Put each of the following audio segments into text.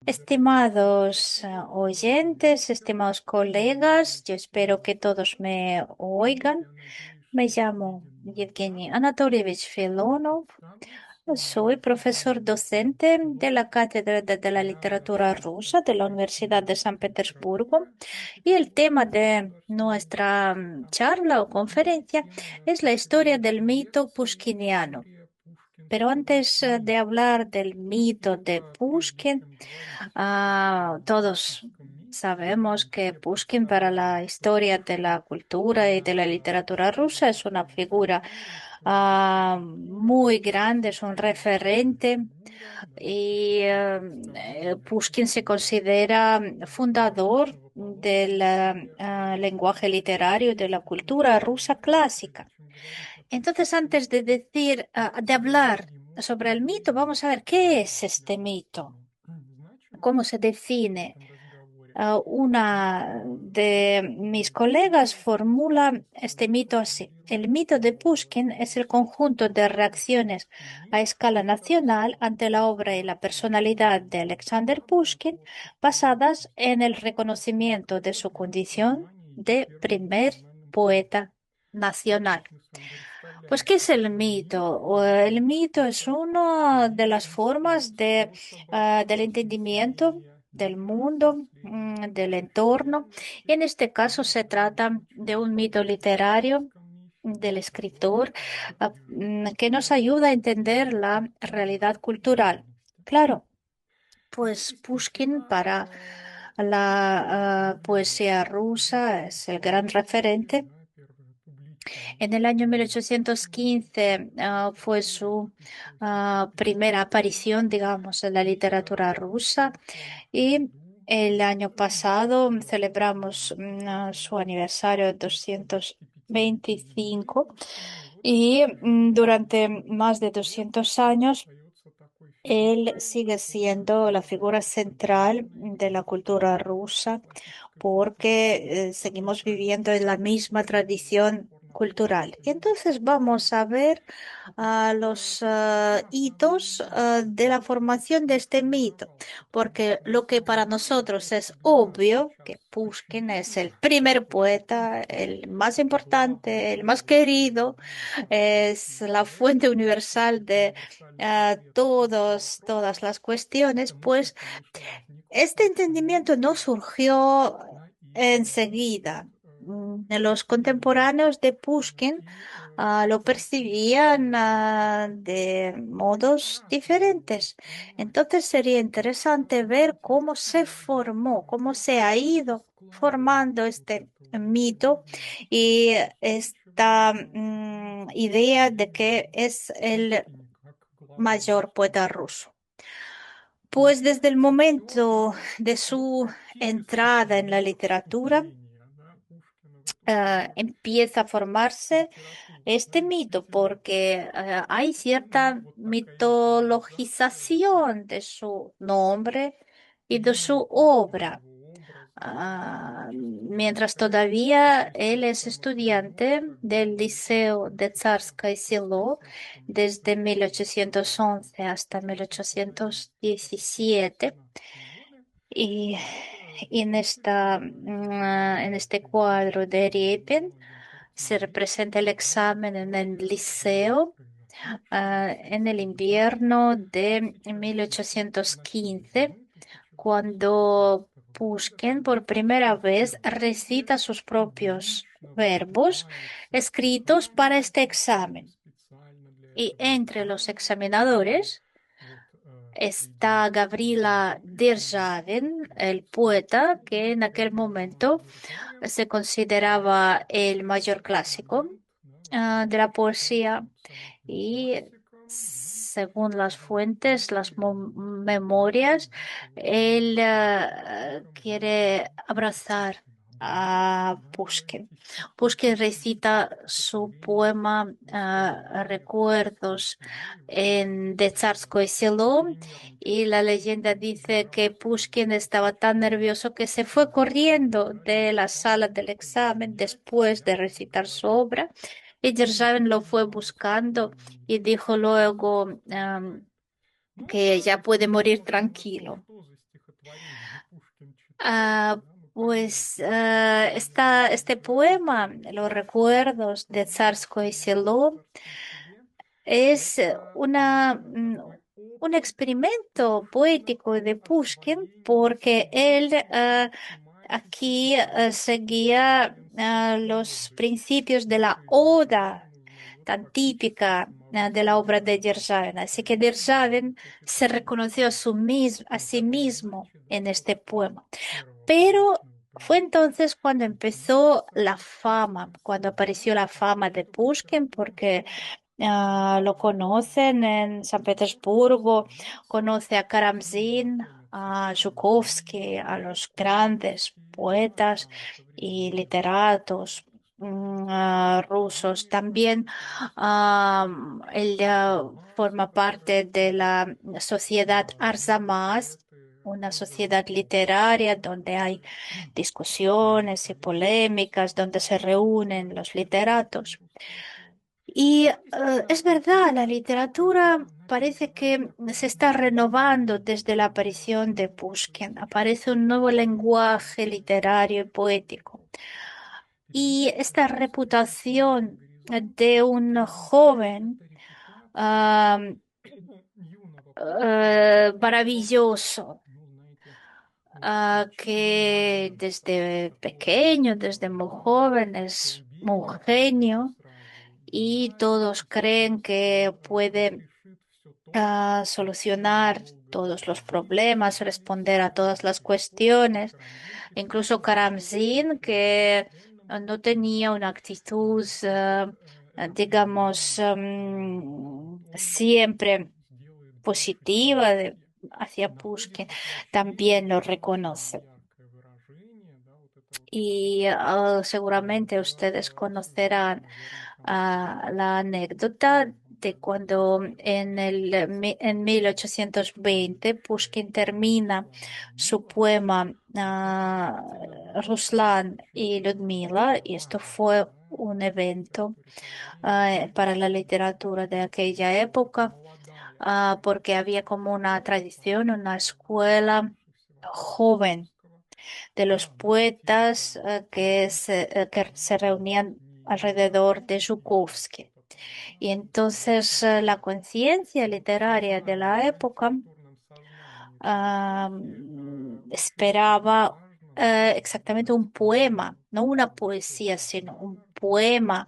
Estimados oyentes, estimados colegas, yo espero que todos me oigan. Me llamo Yevgeny Anatolievich Filonov. Soy profesor docente de la Cátedra de la Literatura Rusa de la Universidad de San Petersburgo y el tema de nuestra charla o conferencia es la historia del mito pushkiniano. Pero antes de hablar del mito de Pushkin, todos sabemos que Pushkin para la historia de la cultura y de la literatura rusa es una figura muy grande, es un referente y Pushkin se considera fundador del lenguaje literario y de la cultura rusa clásica. Entonces, antes de decir, de hablar sobre el mito, vamos a ver qué es este mito, cómo se define. Una de mis colegas formula este mito así. El mito de Pushkin es el conjunto de reacciones a escala nacional ante la obra y la personalidad de Alexander Pushkin basadas en el reconocimiento de su condición de primer poeta nacional. Pues, ¿qué es el mito? El mito es una de las formas del entendimiento del mundo, del entorno. Y en este caso se trata de un mito literario del escritor, que nos ayuda a entender la realidad cultural. Claro, pues Pushkin para la poesía rusa es el gran referente. En el año 1815 fue su primera aparición, digamos, en la literatura rusa y el año pasado celebramos su aniversario 225 y durante más de 200 años él sigue siendo la figura central de la cultura rusa porque seguimos viviendo en la misma tradición cultural. Y entonces vamos a ver los hitos de la formación de este mito, porque lo que para nosotros es obvio, que Pushkin es el primer poeta, el más importante, el más querido, es la fuente universal de todas las cuestiones, pues este entendimiento no surgió enseguida. Los contemporáneos de Pushkin lo percibían de modos diferentes. Entonces sería interesante ver cómo se formó, cómo se ha ido formando este mito y esta idea de que es el mayor poeta ruso. Pues desde el momento de su entrada en la literatura, empieza a formarse este mito porque hay cierta mitologización de su nombre y de su obra. Mientras todavía él es estudiante del Liceo de Tsarskoye Selo desde 1811 hasta 1817. Y, y en este cuadro de Riepen se representa el examen en el liceo en el invierno de 1815, cuando Pushkin por primera vez recita sus propios verbos escritos para este examen. Y entre los examinadores está Gavrila Державин, el poeta que en aquel momento se consideraba el mayor clásico de la poesía y según las fuentes, las memorias, él quiere abrazar a Pushkin. Pushkin recita su poema Recuerdos de Tsarskoye Selo y la leyenda dice que Pushkin estaba tan nervioso que se fue corriendo de la sala del examen después de recitar su obra y Derzhavin lo fue buscando y dijo luego que ya puede morir tranquilo. Ah, pues este poema, Los recuerdos de Tsarskoye Selo, es un experimento poético de Pushkin porque él aquí seguía los principios de la oda tan típica de la obra de Derzhavin. Así que Derzhavin se reconoció a sí mismo en este poema. Pero fue entonces cuando empezó la fama, cuando apareció la fama de Pushkin, porque lo conocen en San Petersburgo, conoce a Karamzin, a Zhukovsky, a los grandes poetas y literatos rusos. También él forma parte de la sociedad Arzamas, una sociedad literaria donde hay discusiones y polémicas, donde se reúnen los literatos. Y es verdad, la literatura parece que se está renovando desde la aparición de Pushkin. Aparece un nuevo lenguaje literario y poético. Y esta reputación de un joven maravilloso, que desde pequeño, desde muy joven, es un genio y todos creen que puede solucionar todos los problemas, responder a todas las cuestiones. Incluso Karamzin, que no tenía una actitud, digamos, siempre positiva hacia Pushkin, también lo reconoce. Y seguramente ustedes conocerán la anécdota de cuando en 1820 Pushkin termina su poema Ruslan y Ludmila, y esto fue un evento para la literatura de aquella época, porque había como una tradición, una escuela joven de los poetas que se reunían alrededor de Zhukovsky. Y entonces la conciencia literaria de la época esperaba exactamente un poema, no una poesía, sino un poema,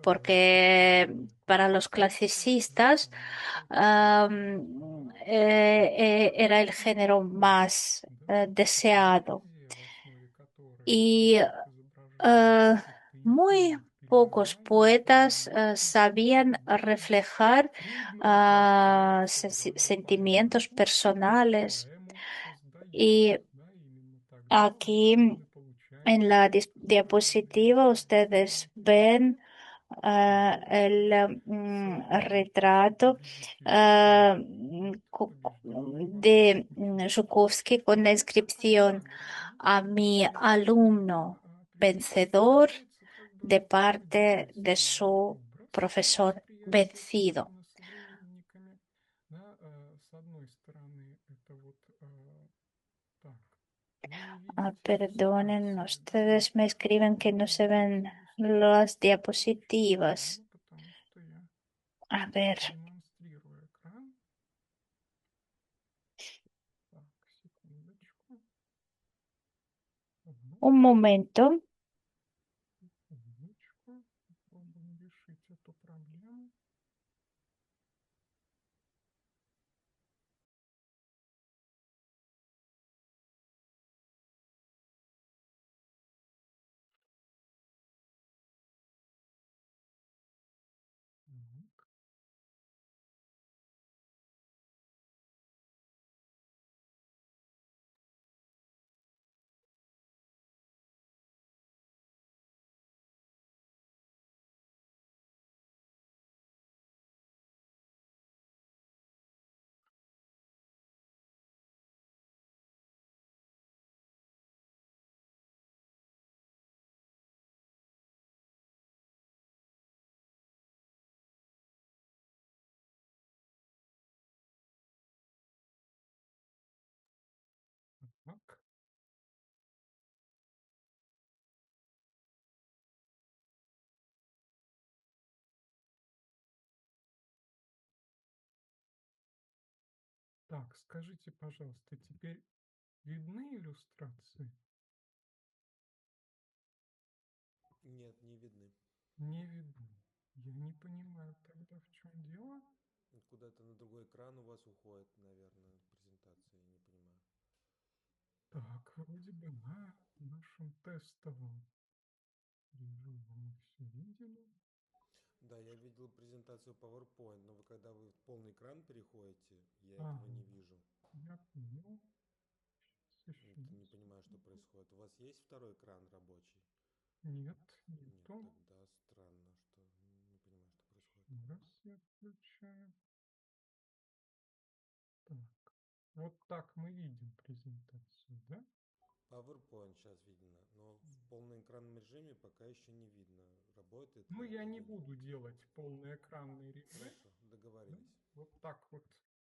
porque para los clasicistas era el género más deseado. Y eh, muy pocos poetas sabían reflejar sentimientos personales. Y aquí en la diapositiva ustedes ven el retrato de Zhukovsky con la inscripción a mi alumno vencedor de parte de su profesor vencido. Perdonen, ustedes me escriben que no se ven las diapositivas. A ver, un momento. Так, скажите, пожалуйста, теперь видны иллюстрации? Нет, не видны. Не видны. Я не понимаю тогда, в чем дело. Куда-то на другой экран у вас уходит, наверное, презентация, я не понимаю. Так, вроде бы на нашем тестовом режиме мы все видели. Да, я видел презентацию PowerPoint, но когда вы в полный экран переходите, я этого Ага, не вижу. я понял. Сейчас еще Это раз не понимаю, что попробую. происходит. У вас есть второй экран рабочий? Нет, Нет, нету. тогда странно, что не понимаю, что происходит. Еще раз я включаю. Так, вот так мы видим презентацию, да? PowerPoint сейчас видно, но в полноэкранном режиме пока еще не видно, работает Ну, ли я это не или нет. буду делать полноэкранный режим. Хорошо, Да? договорились. Вот так вот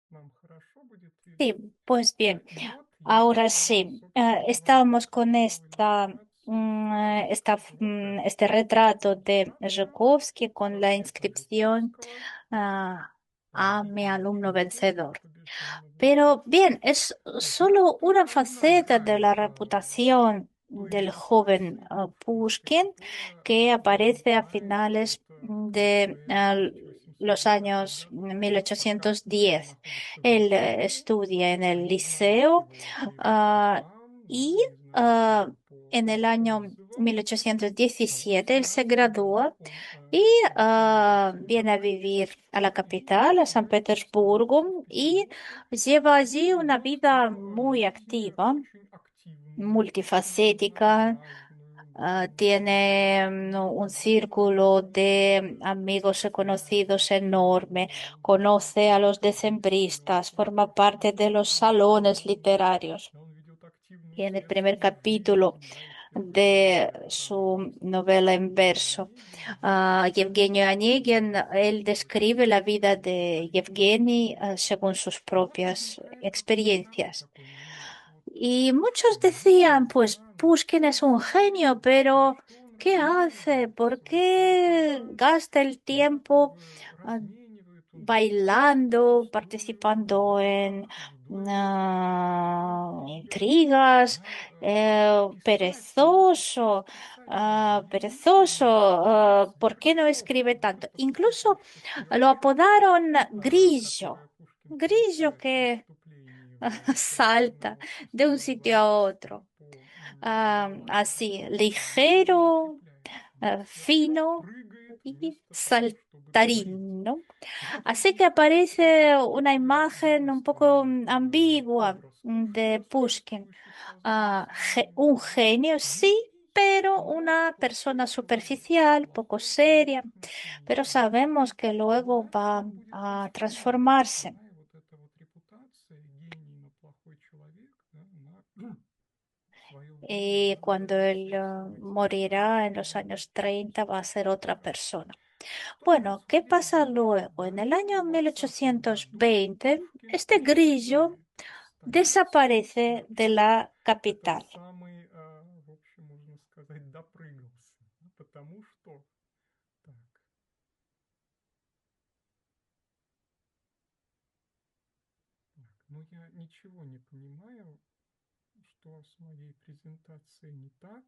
нам хорошо будет Sí, видно. pues bien, И вот я, ahora sí, собственно, вам estábamos con показывал иллюстрацию. Вот это este retrato de иллюстрация Жуковский con la портрета inscripción Жуковского, a mi alumno портрет vencedor. побежденного Pero bien, учителя. es Вот, ну, solo una faceta de продолжаем la reputación той del joven иллюстрации, Pushkin которая que aparece a продолжает finales de поэта los 1810-х años годов. Вот пока Пушкин 1810. находится в Él Лицее, estudia en el они liceo взращивают ah, там, y они, значит, en el по año отзывам, а в 1817 él se 18 году gradúa он y переселяется в viene a Запорожье vivir a la и capital, a San начинает представляться в Petersburgo, y Петербурге lleva и allí una ведет vida свою muy жизнь activa, очень активную, очень multifacética. разнообразную, да, Tiene no, un círculo de amigos y conocidos enorme, conoce a los decembristas, forma parte de los salones literarios. да, он ведет активную Y en el primer светскую capítulo жизнь, да, их de приглашают там su выступать novela en Евгению verso, Онегину, да, Евгенio Онегин, él вот describe la vida такую de политику. Евгений según sus И вот один propias поэт передовой experiencias. такой момент. Вот Y muchos decían, гений, pues да, но Pushkin es un genio, на pero что он ¿qué hace? разменивает ¿Por свой свой qué талант, gasta el tiempo якобы ah, разменивает он все bailando, пустую в participando en играх, в дуэлях, в интригах, intrigas, да, perezoso, писать perezoso, великие ¿por qué no сверхстихи. escribe Вот tanto? это Incluso стихотворство lo «Сверчок», apodaron которое Grillo, Пушкин Grillo получает при que вступлении в salta коллективное de un искусство sitio a otro. по балладе Así, Жуковского, оно и ligero, закрепляется. Да? Сверчок fino прыгает y вместо того, чтобы творить. saltarín, ¿no? И вот Así очень que кстати этот aparece una такой imagen un poco двойственный ambigua образ de Пушкина, Pushkin. существующий в сознании Un современника. Да? genio, sí, Гений, pero но una плохой persona человек, superficial, poco плохой в seria, обоих отношениях. pero Да? sabemos que Вот luego дальше va будет a расширяться, transformarse. да, и вот эта вот репутация гений, но плохой человек, да, она в свое время Y cuando будет él свойственна morirá en los и años 30 va a ser otra Пушкину. persona. Что Bueno, ¿qué pasa происходит luego? En el далее? año В 20 году 1820, Пушкин este grillo покидает столицу, desaparece да, de la этот capital. самый, в общем, можно сказать, допрыгался, да, потому что, так, так, ну я ничего не понимаю, что с моей презентацией не так.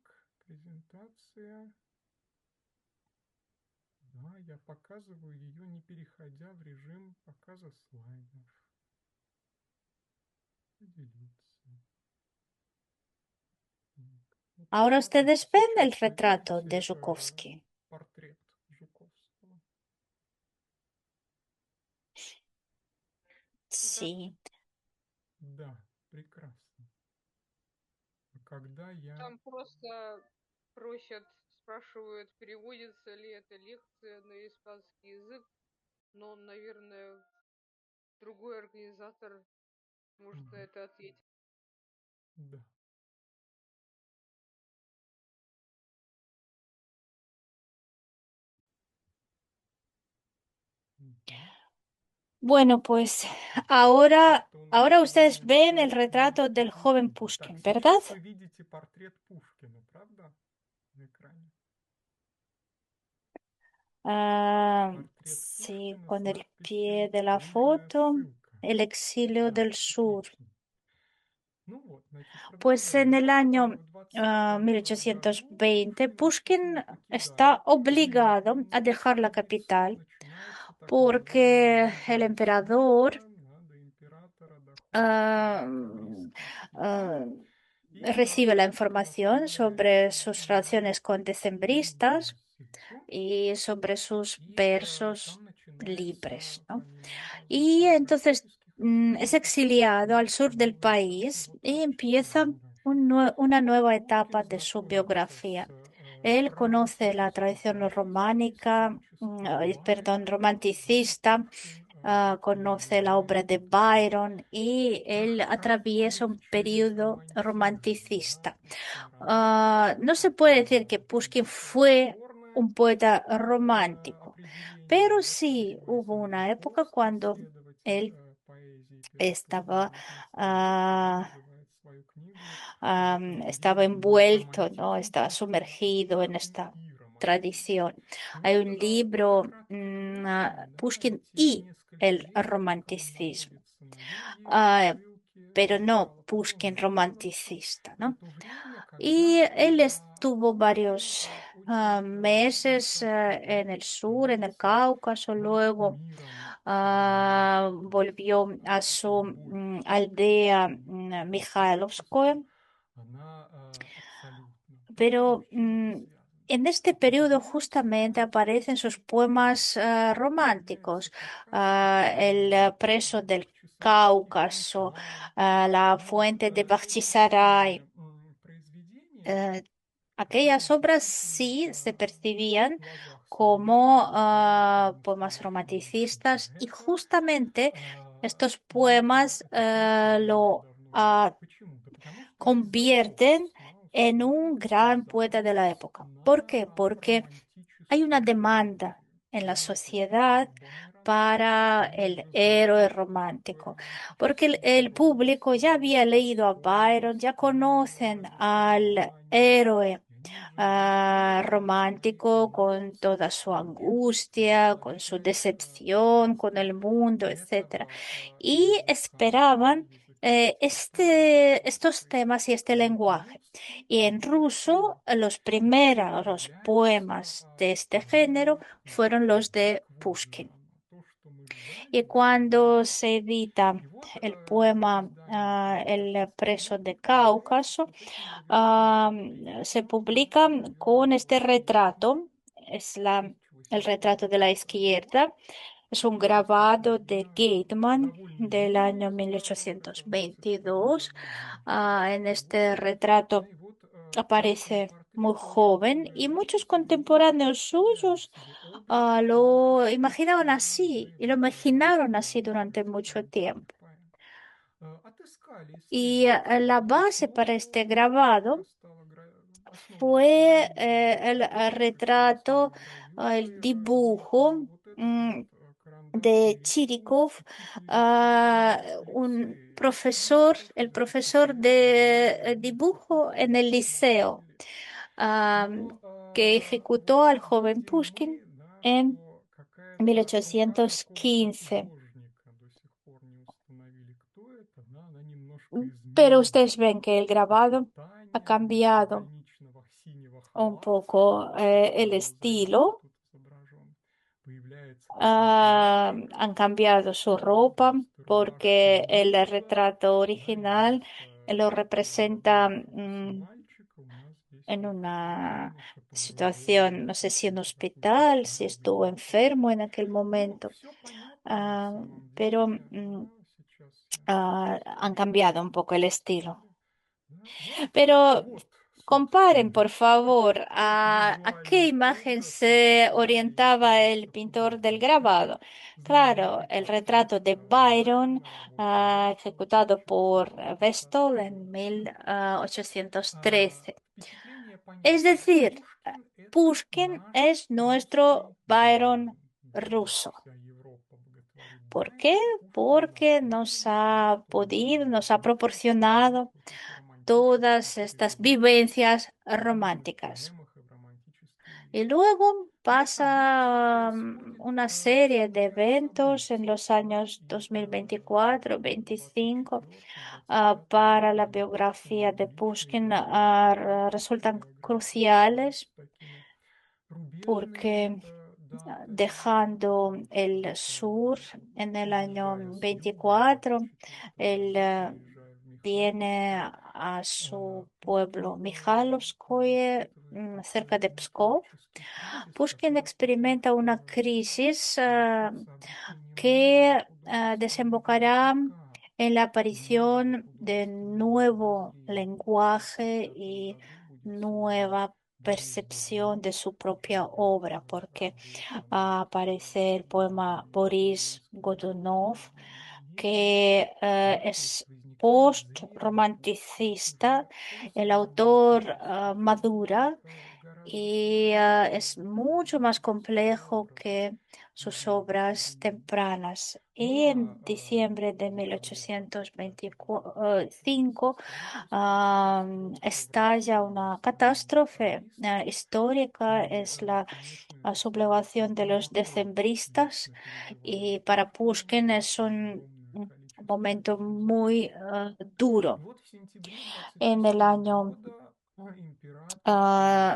Презентация, да, я показываю ее, не переходя в режим показа слайдов. Поделиться. Вот Ahora смотрите, ustedes ven сейчас el вы retrato de видите Жуковский. портрет Жуковского. Да, Sí. Да, прекрасно. А когда я... там просто просят, спрашивают, переводится ли эта лекция на испанский язык, но, наверное, другой организатор может на Мгм. это ответить. Да. Мгм. Bueno, pues Так ahora, что у нас ahora ustedes сегодня ven el все retrato del joven multiпликативно. Так, Pushkin, ¿verdad? сейчас вы видите портрет Пушкина, правда? На экране. Портрет Sí, Пушкина с con el надписью pie de la «Дружная foto. ссылка». el exilio del sur. Ну вот, значит, Pues продолжая, en el уже año в 21 году 1820 Pushkin покидает está obligado Киев, a dejar la и capital начинается так называемое porque el emperador дезертирство, да, до императора доходит ah, корейские слухи, ah, и recibe la наше información православное sobre sus relaciones con decembristas инквизицию, y sobre sus и versos там начинается, libres, ¿no? помимо разных Y entonces бюрократических es обстоятельств, exiliado al sur del становится país вот y общая empieza биография. una nueva etapa Пушкин de su знакомится с biografía. Él conoce la православской tradición поэзией, в románica, том числе perdón, Байрона, да, romanticista, Пушкин conoce la obra переживает de такой Byron y él atraviesa un космополитический periodo романтизм, да, romanticista. Пушкин рано No se puede такое decir que Pushkin очень fue спорное un poeta romántico, определение, pero да, sí скорее hubo una época средневековский cuando исследователь él поэзии Петр estaba, Федорович Достоевский, да, ah, называет свою книгу estaba произведением envuelto, ¿no? Estaba романтического sumergido en Пушкина esta и романтизма. tradición. И Hay вот un за libro, краткое время, да, Pushkin эти y несколько el лет, пока он romanticismo, находится на юге, в ah, ссылке pero no Михаила Pushkin Кожевного Троцкого, romanticista, это ¿no? то время, Y когда él estuvo Пушкин varios очень meses близко en el sur, en el становится Cáucaso, luego кумиром современной volvió русской a поэзии. su Любовь aldea к Mikhailovskoye, Достоевскому, она абсолютно pero практически связана en с este periodo определенностью justamente aparecen sus поэзии. poemas Пушкин является románticos, как раз-таки El preso del Cáucaso, антиподом, La но fuente de эти печальные Bachchisaray. произведения eh, Aquellas оказываются obras действительно sí se percibían в глазах como современников, да, poemas полностью научных romanticistas y поэтов, justamente estos и poemas это очень lo давно было. Почему? Да потому что весь convierten запрос, да, en un современников, gran poeta de la запрос época. ¿Por qué? на Porque hay una романтическую demanda поэзию. en la Да, почему sociedad Байрон para el может héroe быть такой romántico, porque романтический el образ público ya había leído a Byron, ya conocen al héroe и они уже привыкли romántico con бороться toda su с angustia, con su человеками decepción, con el mundo, etc. этого Y языка, да, esperaban языка стихотворения, estos теmas y este lenguaje. по-русски Y en действительно ruso, los primeros является poemas de este género вторым fueron los de язык Pushkin. Водного, то, что мы взяли Y за cuando родной se язык. edita И вот el это poema издание «Призрак El preso de Достоевского» является Cáucaso, вот этим завершающим se портретом, да, publica con определенного este поэта retrato, es el retrato de la 1822 года. izquierda, es un grabado de Достаточно Gateman довольно del юный, año это 22 1822. года En 1900 este год. retrato И вот по этому aparece muy портрету очень joven многое y muchos записывали и contemporáneos представляли suyos себе образ lo imaginaban романтического así y lo imaginaron así durante mucho русских tiempo. поэтов. Отыскали Y исследователи la base para основу, este grabado которая стала основой fue гравирования, el непосредственно retrato, самой el гравюры. И dibujo вот этот вот de карандашный рисунок Chirikov, запечатлен в un лицее profesor, el profesor 1904 de года, dibujo en el 19 liceo, лет. am, Но que вот ejecutó al joven видим Pushkin мы, да, en что какая-то рука какого-то 1815. художника, до сих пор не установили, кто это, да, она немножко Pero изменила ustedes ven que el grabado ha сочетание вместо cambiado больничного синего un халата, poco el больных estilo. тут изображен, появляется посвященный, Han cambiado su ropa porque раскрашенный el Будда, retrato да, и original вместо lo такого representa выдающегося мальчика у нас здесь en вот una юноша, situación, погруженный no sé si en в какую-то hospital, si estuvo транс-медитацию. enfermo en aquel Ну, momento, все понятно на ah, самом pero деле, да, сейчас я han перескочу cambiado un poco el на estilo. слайды. Да, вот, Pero вот, comparen, собственно, por favor, тот a qué визуальный imagen образ, о se котором orientaba el интересовался pintor del художниками grabado. Claro, знаменитый el retrato de классик Byron, Байрон, работа Блока ejecutado por Vestal 1822. en 1813. Впечатление Es понятное. decir, Пушкин– это Pushkin наш es nuestro русский Byron Байрон. Да, ruso. вся Европа боготворит ¿Por qué? Байрона, Пушкин Porque наш. nos Пушкин ha несет тот podido, духовный nos ha импульс, да, proporcionado вот эти романтические todas estas переживания vivencias да, и в románticas. поэмах, и в романтической Y лирике. luego pasa una serie de eventos en los años 2024-25 para la biografía de Pushkin resultan cruciales porque dejando el sur en el año 24, él viene a su pueblo Mikhailovskoye, cerca de Pskov. Pushkin experimenta una crisis que desembocará en la aparición de nuevo lenguaje y nueva percepción de su propia obra, porque aparece el poema Boris Godunov, que es post-romanticista. El autor madura y es mucho más complejo que sus obras tempranas. Y en diciembre de 1825 estalla una catástrofe histórica, es la sublevación de los decembristas, y para Pushkin es un momento muy duro. En el año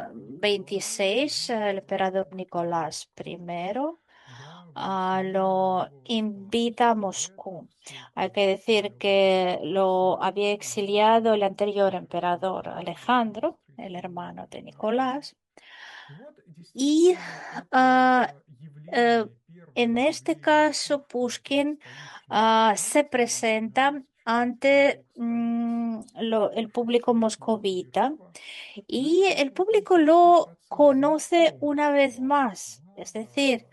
26, el emperador Nicolás I lo invita a Moscú. Hay que decir que lo había exiliado el anterior emperador Alejandro, el hermano de Nicolás, y ah, eh, en este caso Pushkin se presenta ante el público moscovita, y el público lo conoce una vez más. Es decir,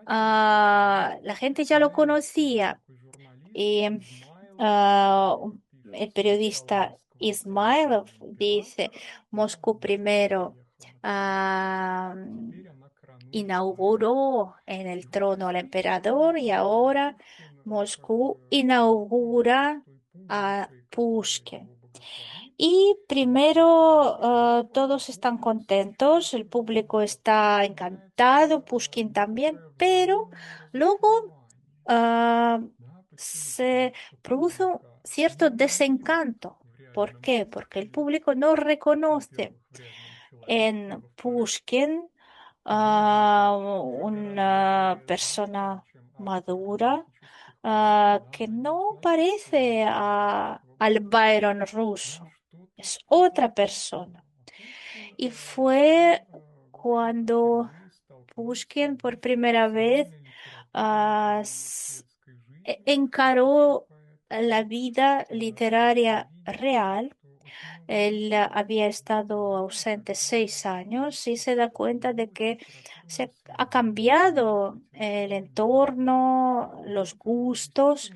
la gente ya lo conocía, y ah, el periodista Ismailov dice: Moscú primero ah, inauguró en el trono al emperador, y ahora Moscú inaugura a Pushkin. Y primero todos están contentos, el público está encantado, Pushkin también, pero luego ah, se produce un cierto desencanto. ¿Por qué? Porque el público no reconoce en Pushkin una persona madura, que no parece al Byron ruso, es otra persona. Y fue cuando Pushkin por primera vez encaró la vida literaria real. Él había estado ausente 6 años y se da cuenta de que se ha cambiado el entorno, los gustos,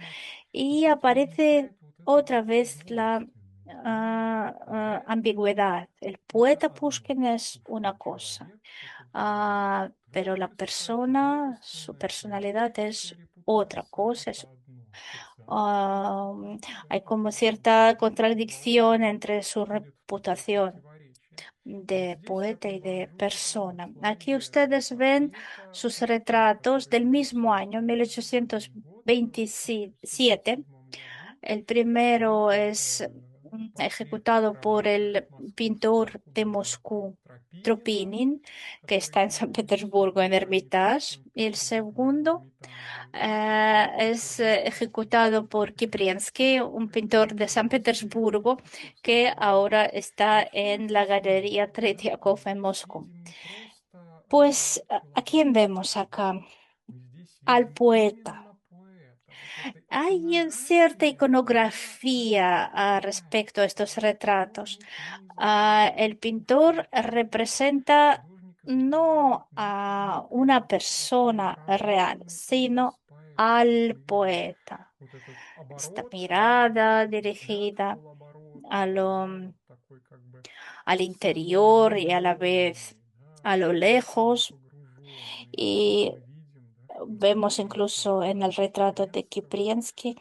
y aparece otra vez la ambigüedad. El poeta Pushkin es una cosa, pero la persona, su personalidad es otra cosa. Ah, Hay como cierta contradicción entre su reputación de poeta y de persona. Aquí ustedes ven sus retratos del mismo año, 1827. El primero es ejecutado por el pintor de Moscú, Tropinin, que está en San Petersburgo, en Hermitage. Y el segundo es ejecutado por Kipriensky, un pintor de San Petersburgo, que ahora está en la Galería Tretiakov en Moscú. Pues, ¿a quién vemos acá? Al poeta. Hay cierta iconografía respecto a estos retratos. El pintor representa no a una persona real, sino al poeta. Esta mirada dirigida a al interior y a la vez a lo lejos. Y vemos incluso en el retrato de Kipriensky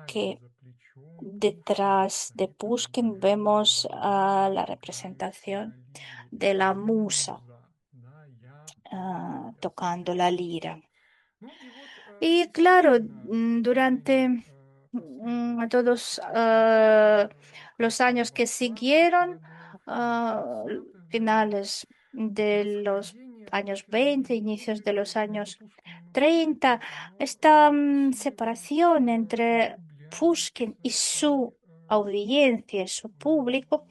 que detrás de Pushkin vemos la representación de la musa. tocando la lira. Ну и вот Y claro, действительно, durante todos los años que siguieron, ah, finales de los años 20, inicios de los años 30, esta separación entre Pushkin y su audiencia, su público,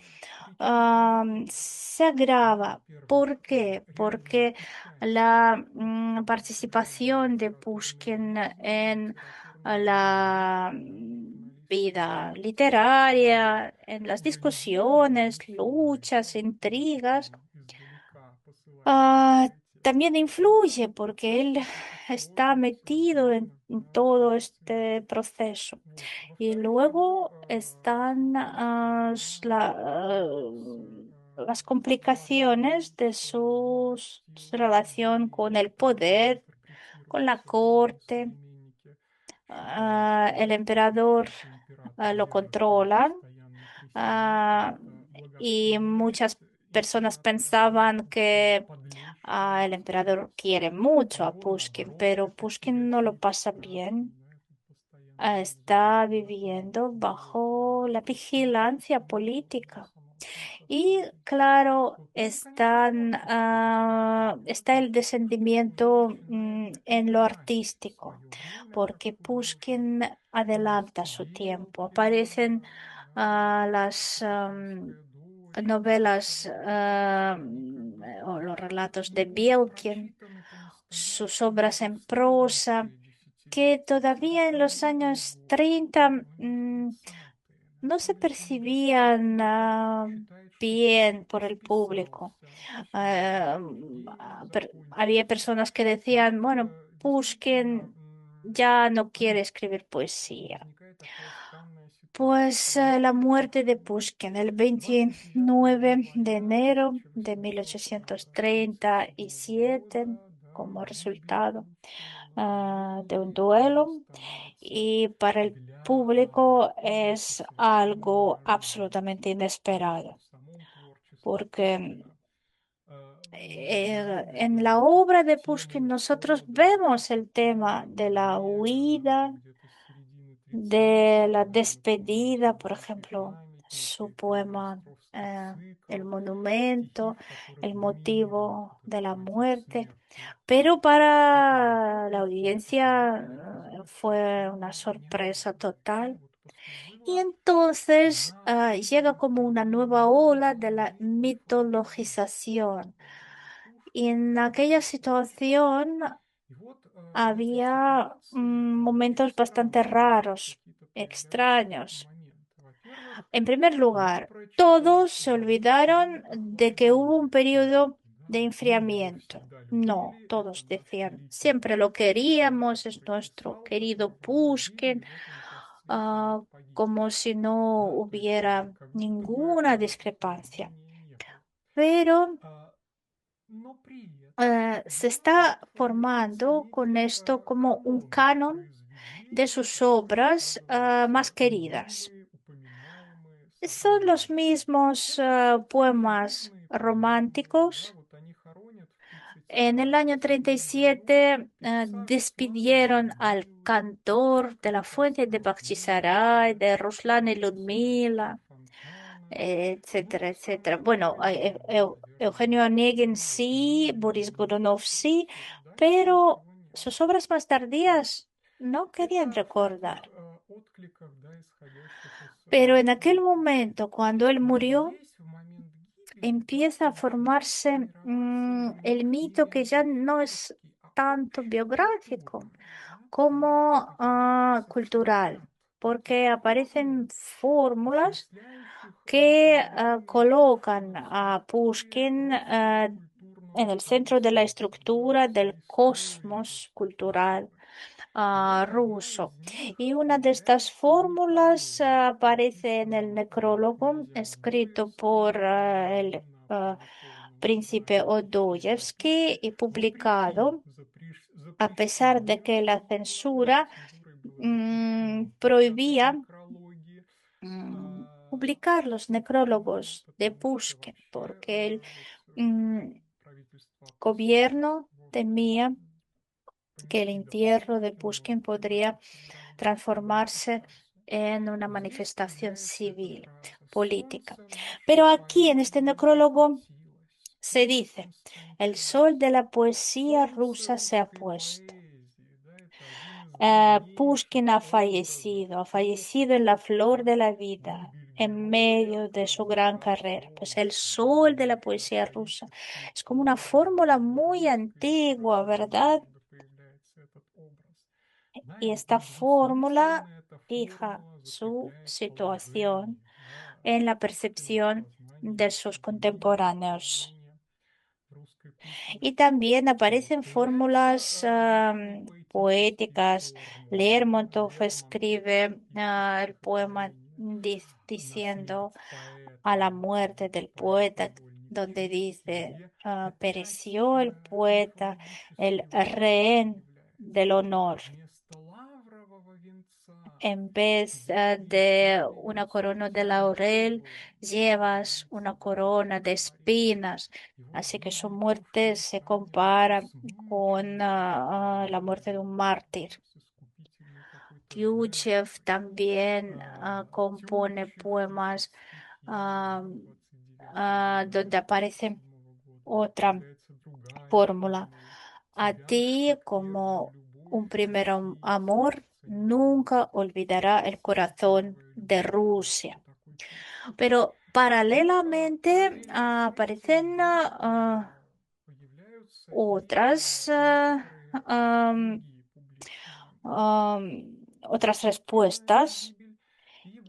se agrava. ¿Por qué? Porque la participación de Pushkin en la vida literaria, en las discusiones, luchas, intrigas, ah, también influye porque él está metido en todo este proceso. Y luego están las complicaciones de su relación con el poder, con la corte. El emperador lo controla, ah, y muchas personas pensaban que el emperador quiere mucho a Pushkin, pero Pushkin no lo pasa bien. Está viviendo bajo la vigilancia política. Y claro, está el descendimiento en lo artístico, porque Pushkin adelanta su tiempo. Aparecen las novelas o los relatos de Bielkin, sus obras en prosa, que todavía en los años 30 no se percibían bien por el público. Había personas que decían, bueno, Pushkin ya no quiere escribir poesía. Pues la muerte de Pushkin el 29 de enero de 1837 como resultado de un duelo, y para el público es algo absolutamente inesperado porque en la obra de Pushkin nosotros vemos el tema de la huida, de la despedida, por ejemplo, su poema El monumento, el motivo de la muerte, pero para la audiencia fue una sorpresa total. Y entonces llega como una nueva ola de la mitologización. Y en aquella situación había momentos bastante raros, extraños. En primer lugar, todos se olvidaron de que hubo un periodo de enfriamiento. No, todos decían, siempre lo queríamos, es nuestro querido Pushkin, ah, como si no hubiera ninguna discrepancia. Pero se está formando con esto como un canon de sus obras más queridas. Son los mismos poemas románticos. En el año 37 despidieron al cantor de la fuente de Bakhchisaray, de Ruslan y Ludmila, etcétera, etcétera. Bueno, Eugenio Onegin sí, Boris Godunov sí, pero sus obras más tardías no querían recordar. Pero en aquel momento, cuando él murió, empieza a formarse el mito que ya no es tanto biográfico como cultural, porque aparecen fórmulas que colocan a Pushkin en el centro de la estructura del cosmos cultural ruso. Y una de estas fórmulas aparece en el necrólogo escrito por el príncipe Odoyevsky y publicado, a pesar de que la censura prohibía publicar los necrólogos de Pushkin, porque el gobierno temía que el entierro de Pushkin podría transformarse en una manifestación civil, política. Pero aquí en este necrólogo se dice, el sol de la poesía rusa se ha puesto. Pushkin ha fallecido en la flor de la vida, en medio de su gran carrera. Pues el sol de la poesía rusa es como una fórmula muy antigua, ¿verdad? Y esta fórmula fija su situación en la percepción de sus contemporáneos. Y también aparecen fórmulas poéticas. Lermontov escribe el poema diciendo a la muerte del poeta, donde dice, pereció el poeta, el rehén del honor. En vez de una corona de laurel, llevas una corona de espinas. Así que su muerte se compara con la muerte de un mártir. Tyutchev también compone poemas ah, donde aparece otra fórmula. A ti como un primer amor nunca olvidará el corazón de Rusia. Pero paralelamente aparecen otras, otras respuestas.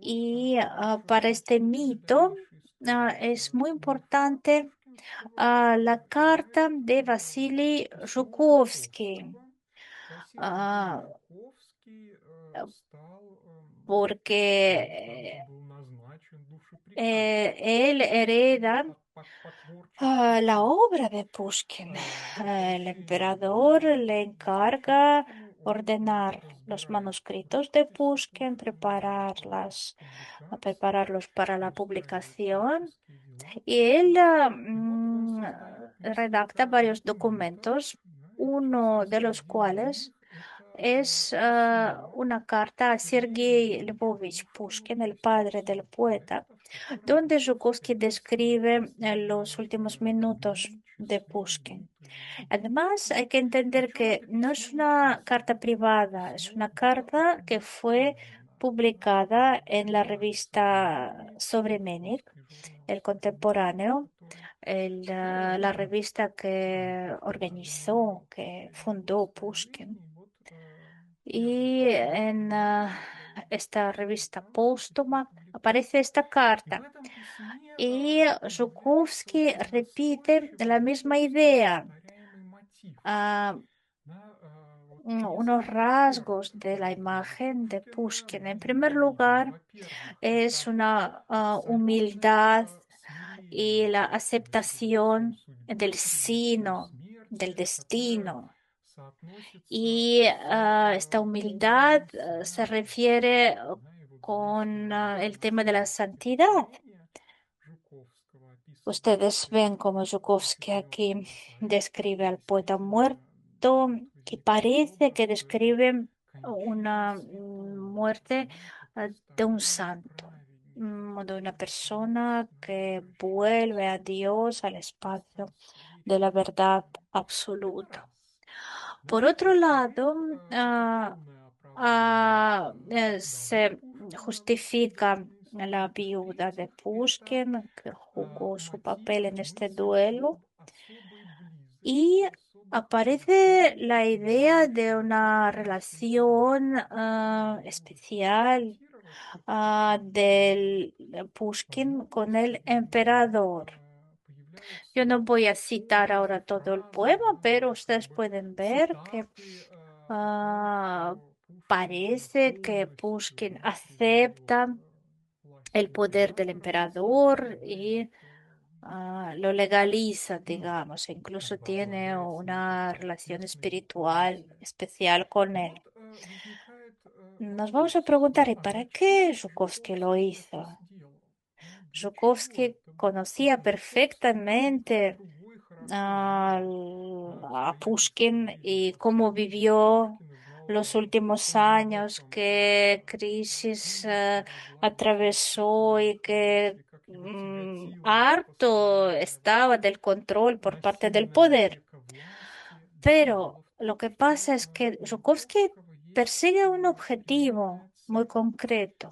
Y para este mito es muy importante la carta de Vasily Zhukovsky, ah, porque él hereda la obra de Pushkin. El emperador le encarga ordenar los manuscritos de Pushkin, prepararlos para la publicación. Y él redacta varios documentos, uno de los cuales es una carta a Sergei Lvovich Pushkin, el padre del poeta, donde Zhukovsky describe los últimos minutos de Pushkin. Además, hay que entender que no es una carta privada, es una carta que fue publicada en la revista Sovremennik, el contemporáneo, la revista que organizó, que fundó Pushkin. Y en esta revista póstuma aparece esta carta. Y Zhukovsky repite la misma idea, ah, unos rasgos de la imagen de Pushkin. En primer lugar, es una humildad y la aceptación del sino, del destino. Y esta humildad se refiere con el tema de la santidad. Ustedes ven cómo Zhukovsky aquí describe al poeta muerto, que parece que describe una muerte de un santo, de una persona que vuelve a Dios, al espacio de la verdad absoluta. Por otro lado, se justifica la viuda de Pushkin, que jugó su papel en este duelo, y aparece la idea de una relación especial del Pushkin con el emperador. Yo no voy a citar ahora todo el poema, pero ustedes pueden ver que Ah, parece que Pushkin acepta el poder del emperador y lo legaliza, digamos, e incluso tiene una relación espiritual especial con él. Nos vamos a preguntar, ¿y para qué Zhukovsky lo hizo? Zhukovsky conocía perfectamente a Pushkin y cómo vivió los últimos años, qué crisis atravesó y que harto estaba del control por parte del poder. Pero lo que pasa es que Жуковский persigue un objetivo muy concreto.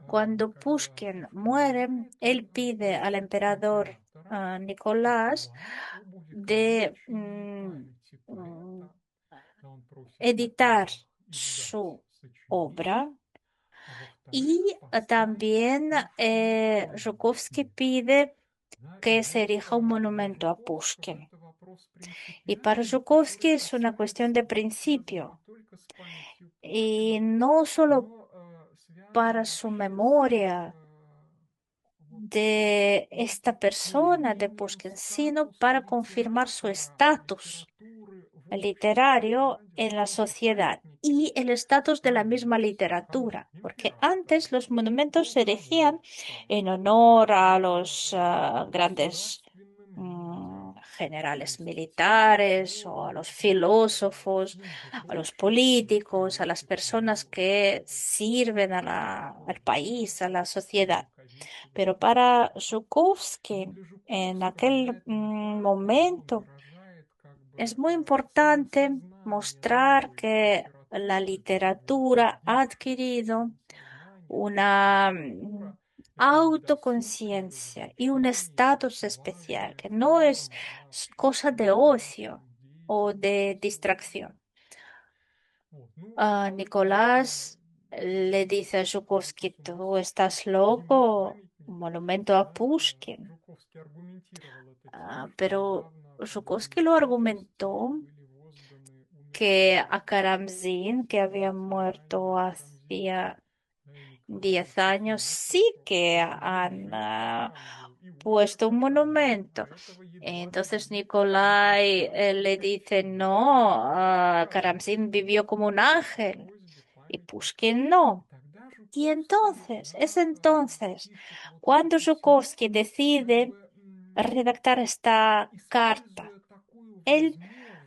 Cuando Pushkin muere, él pide al emperador Nicolás de mm, editar su obra y también Жуковский pide que se erija un monumento a Pushkin. Y para Жуковский es una cuestión de principio y no solo para su memoria de esta persona de Pushkin, sino para confirmar su estatus literario en la sociedad y el estatus de la misma literatura, porque antes los monumentos se erigían en honor a los grandes generales militares o a los filósofos, a los políticos, a las personas que sirven al país, a la sociedad. Pero para Zhukovsky, en aquel momento, es muy importante mostrar que la literatura ha adquirido una autoconciencia y un estatus especial, que no es cosa de ocio o de distracción. Nicolás le dice a Zhukovsky, tú estás loco, un monumento a Pushkin. Pero Zhukovsky lo argumentó que a Karamzin, que había muerto hacía 10 años, sí que han puesto un monumento. Entonces Nicolai le dice, no, Karamzin vivió como un ángel y Pushkin no. Y entonces, es entonces cuando Zhukovsky decide redactar esta carta. Él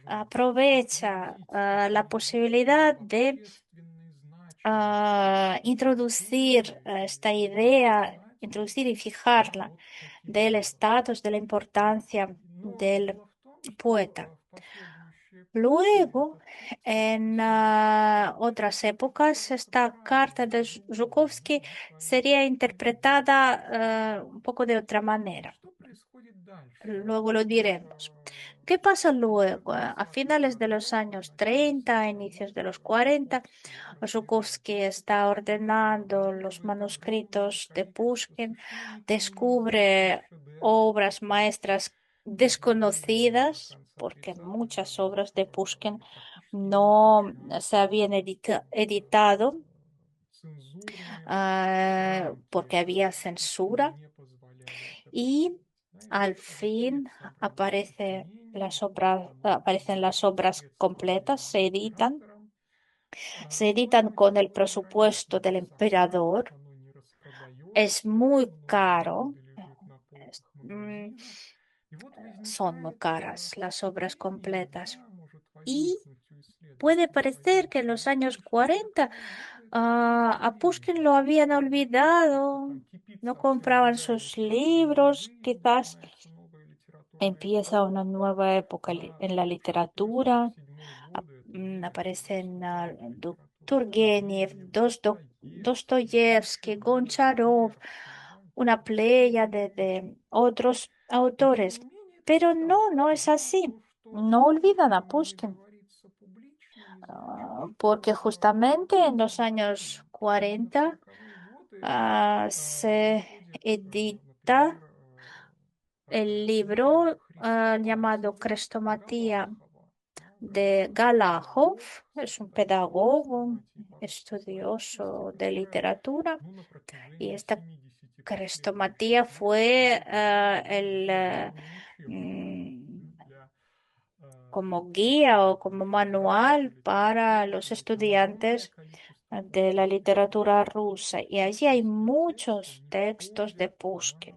aprovecha la posibilidad de introducir esta idea, introducir y fijarla del estatus, de la importancia del poeta. Luego, en otras épocas, esta carta de Zhukovsky sería interpretada un poco de otra manera. Luego lo diremos. ¿Qué pasa luego? A finales de los años 30, a inicios de los 40, Zhukovsky está ordenando los manuscritos de Pushkin, descubre obras maestras desconocidas, porque muchas obras de Pushkin no se habían editado porque había censura y al fin aparecen las obras completas, se editan con el presupuesto del emperador. Es muy caro, son muy caras las obras completas. Y puede parecer que en los años 40 a Pushkin lo habían olvidado, no compraban sus libros, quizás empieza una nueva época en la literatura, aparecen Turgenev, Dostoyevsky, Goncharov, una playa de otros autores. Pero no, no es así. No olvidan a Pushkin, porque justamente en los años 40 se edita el libro llamado Crestomatía de Galahov. Es un pedagogo, estudioso de literatura, y esta crestomatía fue como guía o como manual para los estudiantes de la literatura rusa. Y allí hay muchos textos de Pushkin.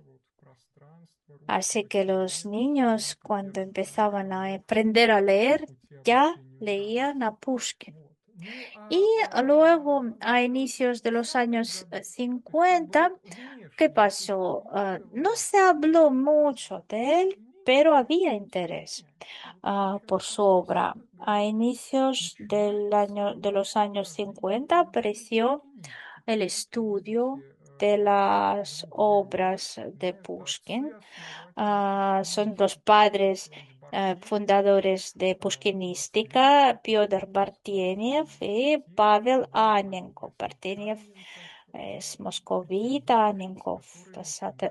Así que los niños, cuando empezaban a aprender a leer, ya leían a Pushkin. Y luego, a inicios de los años 50, ¿qué pasó? No se habló mucho de él, pero había interés por su obra. A inicios de los años 50 apareció el estudio de las obras de Pushkin. Son los padres fundadores de Pushkinística, Pyotr Barteniev y Pavel Anenkov. Barteniev es moscovita, Anenkov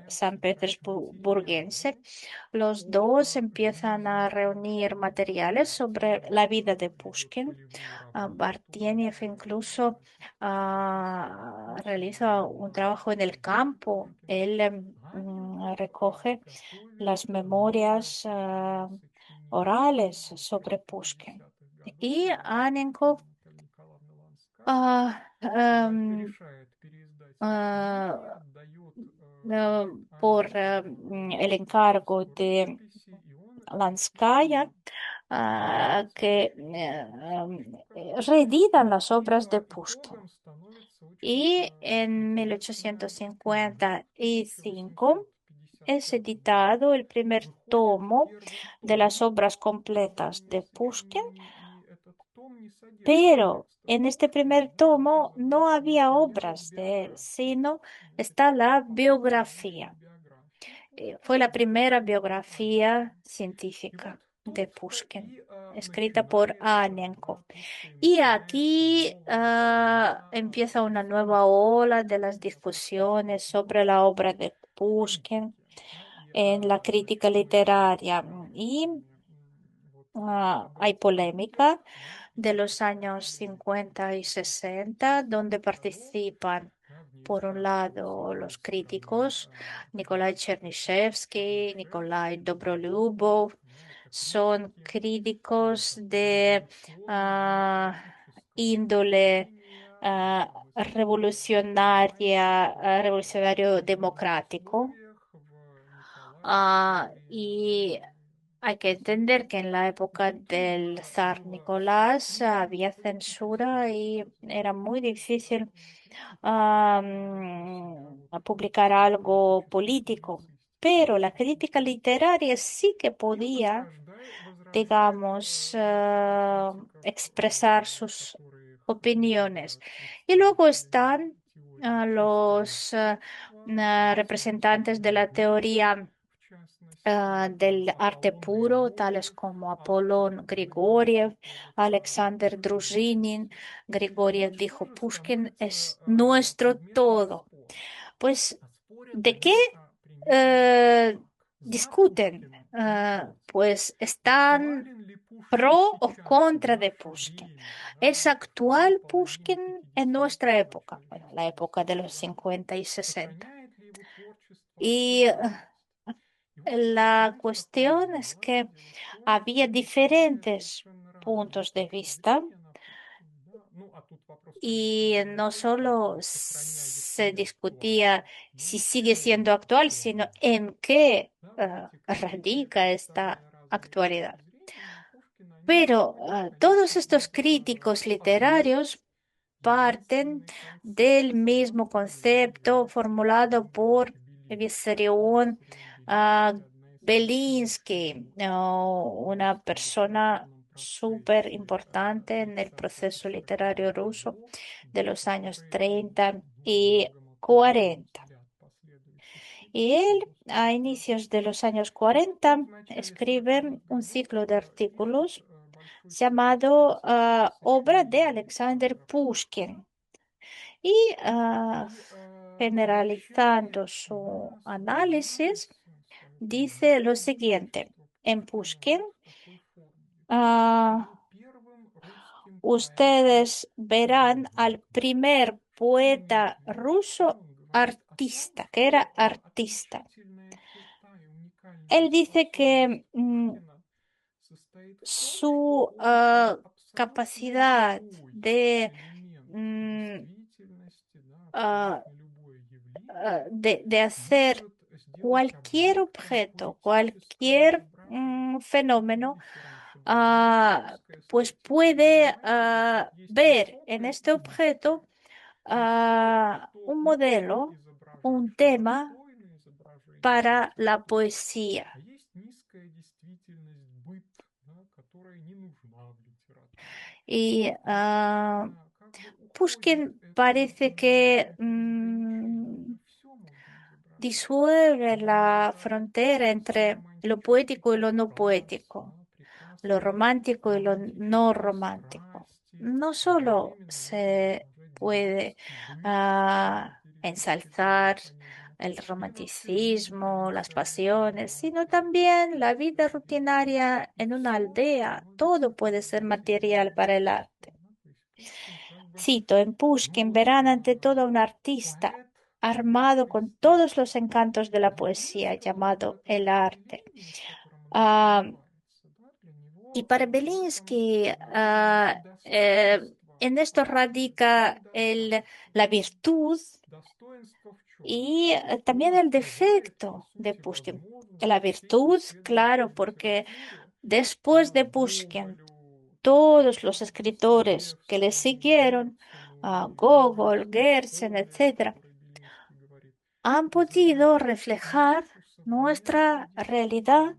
San Petersburguense. Los dos empiezan a reunir materiales sobre la vida de Pushkin. Barteniev incluso realiza un trabajo en el campo. Él recoge las memorias orales sobre Pushkin. Y Annenkov ah, em, ah, por el encargo de Lanskaya, que reeditan las obras de Pushkin. Y en 1855 es editado el primer tomo de las obras completas de Pushkin, pero en este primer tomo no había obras de él, sino está la biografía. Fue la primera biografía científica de Pushkin, escrita por Annenkov. Y aquí empieza una nueva ola de las discusiones sobre la obra de Pushkin en la crítica literaria. Y hay polémica de los años 50 y 60, donde participan, por un lado, los críticos Nikolai Chernyshevsky, Nikolai Dobrolюбов. Son críticos de índole revolucionario democrático. Y hay que entender que en la época del zar Nicolás había censura y era muy difícil publicar algo político. Pero la crítica literaria sí que podía, digamos, expresar sus opiniones. Y luego están los representantes de la teoría del arte puro, tales como Apollón Grigoriev, Alexander Druzhinin. Grigoriev dijo, Pushkin es nuestro todo. Pues, ¿de qué discuten? Pues están pro o contra de Pushkin. ¿Es actual Pushkin en nuestra época? Bueno, la época de los 50 y 60. Y la cuestión es que había diferentes puntos de vista y no solo se discutía si sigue siendo actual, sino en qué radica esta actualidad. Pero todos estos críticos literarios parten del mismo concepto formulado por Vissarion Belinsky, una persona súper importante en el proceso literario ruso de los años 30 y 40. Y él, a inicios de los años 40, escribe un ciclo de artículos llamado Obra de Alexander Pushkin. Y generalizando su análisis, dice lo siguiente: en Pushkin, ustedes verán al primer poeta ruso artista, que era artista. Él dice que su capacidad de, de hacer cualquier objeto, cualquier fenómeno, pues puede ver en este objeto un modelo, un tema para la poesía. А есть низкая действительность, быт, да, которая не нужна в литературе. Y Как бы уходит Pushkin это parece que ограничение. Все можно изображать. disuelve la Это frontera entre lo poético y lo no poético, lo romántico y lo no romántico. No solo se puede ensalzar el romanticismo, las pasiones, sino también la vida rutinaria en una aldea. Todo puede ser material para el arte. Cito, en Pushkin verán ante todo a un artista armado con todos los encantos de la poesía, llamado el arte. Y para Belinsky, en esto radica la virtud y también el defecto de Pushkin. La virtud, claro, porque después de Pushkin, todos los escritores que le siguieron, Gogol, Gershwin, etc., han podido reflejar nuestra realidad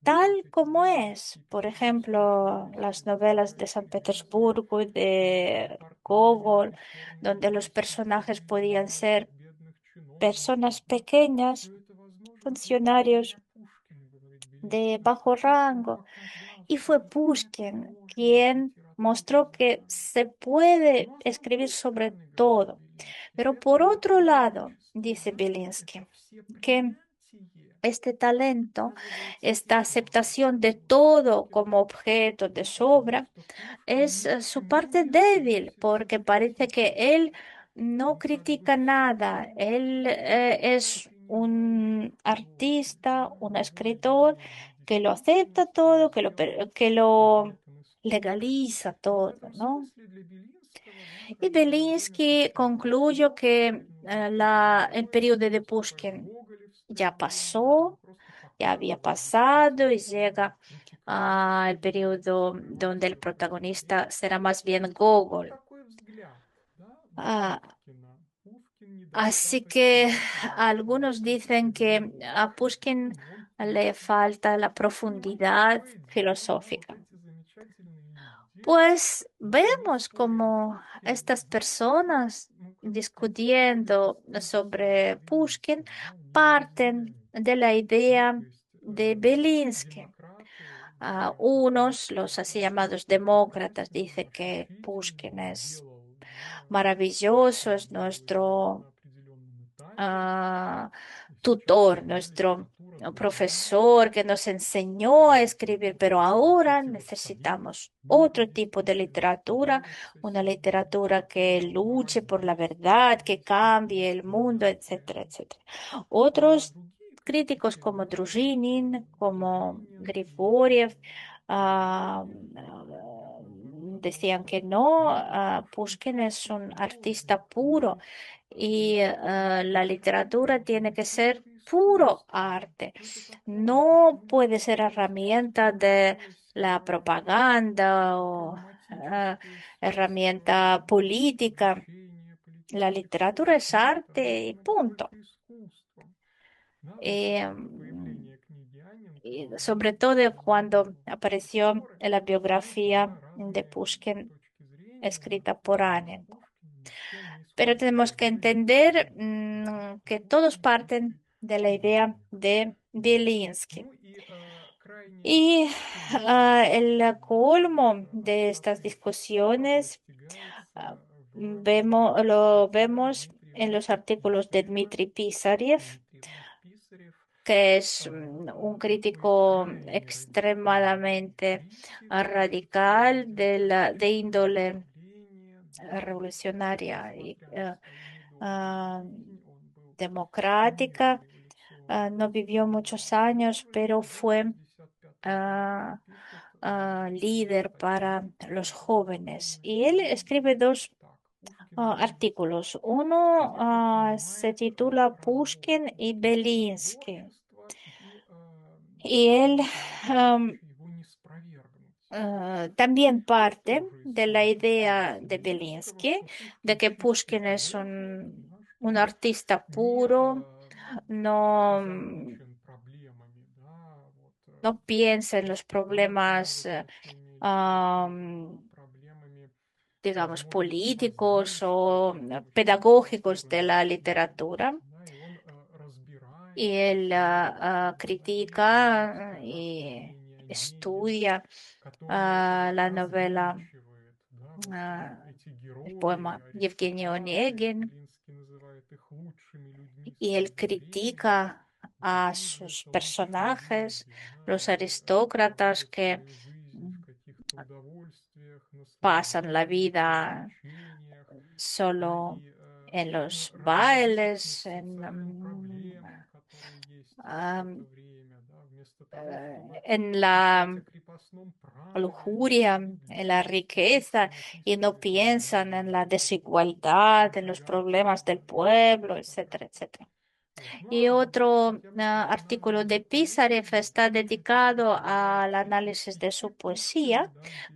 tal como es. Por ejemplo, las novelas de San Petersburgo y de Gogol, donde los personajes podían ser personas pequeñas, funcionarios de bajo rango. Y fue Pushkin quien mostró que se puede escribir sobre todo. Pero por otro lado, dice Belinsky, que este talento, esta aceptación de todo como objeto de sobra, es su parte débil, porque parece que él no critica nada. Él es un artista, un escritor que lo acepta todo, que lo legaliza todo, ¿no? Y Belinsky concluyó que el periodo de Pushkin ya pasó, ya había pasado y llega el periodo donde el protagonista será más bien Gogol. Así que algunos dicen que a Pushkin le falta la profundidad filosófica. Pues vemos cómo estas personas discutiendo sobre Pushkin parten de la idea de Belinsky. Unos, los así llamados demócratas, dicen que Pushkin es maravilloso, es nuestro tutor, nuestro profesor que nos enseñó a escribir, pero ahora necesitamos otro tipo de literatura, una literatura que luche por la verdad, que cambie el mundo, etcétera, etcétera. Otros críticos como Druzhinin, como Grigoriev, decían que no, Pushkin es un artista puro y la literatura tiene que ser puro arte. No puede ser herramienta de la propaganda o herramienta política. La literatura es arte y punto. Y sobre todo cuando apareció la biografía de Pushkin escrita por Anenko. Pero tenemos que entender que todos parten de la idea de Belinsky. Y el colmo de estas discusiones lo vemos en los artículos de Dmitry Pisarev, que es un crítico extremadamente radical de índole revolucionaria y democrática. No vivió muchos años, pero fue líder para los jóvenes. Y él escribe dos artículos. Uno se titula Pushkin y Belinsky. Y él también parte de la idea de Belinsky, de que Pushkin es un artista puro, no, no piensa en los problemas, digamos, políticos o pedagógicos de la literatura. Y él critica y estudia la novela, el poema Yevgeny Onegin, y él critica a sus personajes, los aristócratas que pasan la vida solo en los bailes, en la lujuria, en la riqueza, y no piensan en la desigualdad, en los problemas del pueblo, etcétera, etcétera. Y otro artículo de Pisarev está dedicado al análisis de su poesía.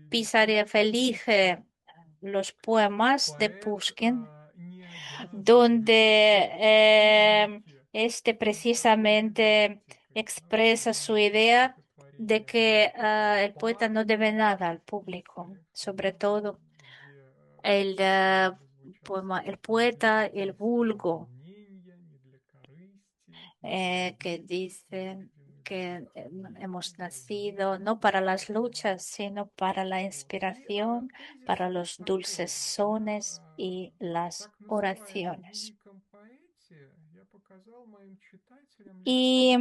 Pisarev elige los poemas de Pushkin, donde este precisamente expresa su idea de que el poeta no debe nada al público, sobre todo el poema, el poeta, el vulgo, que dice que hemos nacido no para las luchas, sino para la inspiración, para los dulces sones y las oraciones. Y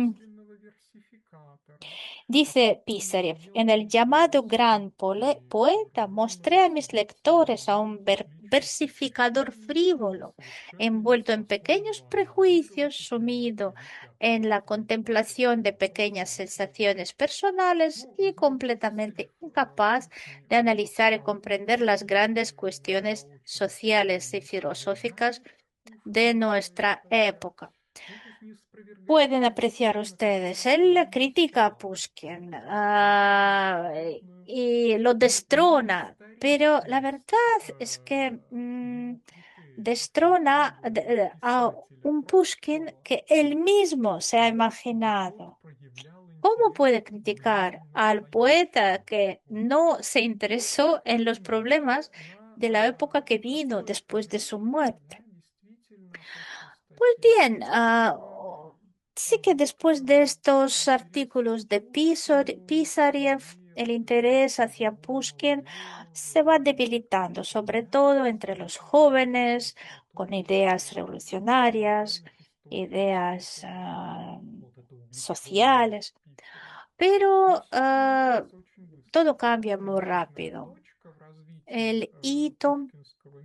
dice Pisarev, en el llamado gran poeta mostré a mis lectores a un versificador frívolo, envuelto en pequeños prejuicios, sumido en la contemplación de pequeñas sensaciones personales y completamente incapaz de analizar y comprender las grandes cuestiones sociales y filosóficas de nuestra época. Pueden apreciar ustedes, él critica a Pushkin y lo destrona, pero la verdad es que destrona a un Pushkin que él mismo se ha imaginado. ¿Cómo puede criticar al poeta que no se interesó en los problemas de la época que vino después de su muerte? Pues bien, sí que después de estos artículos de Pisarev, el interés hacia Pushkin se va debilitando, sobre todo entre los jóvenes, con ideas revolucionarias, ideas sociales, pero todo cambia muy rápido. El hito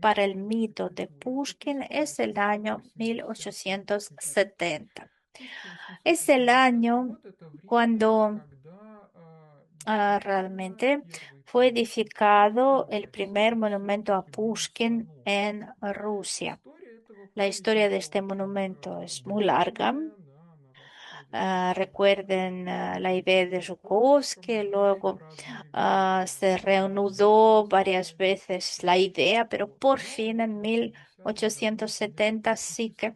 para el mito de Pushkin es el año 1870. Es el año cuando realmente fue edificado el primer monumento a Pushkin en Rusia. La historia de este monumento es muy larga. Recuerden la idea de Zhukovsky, luego se reanudó varias veces la idea, pero por fin en 1870 sí que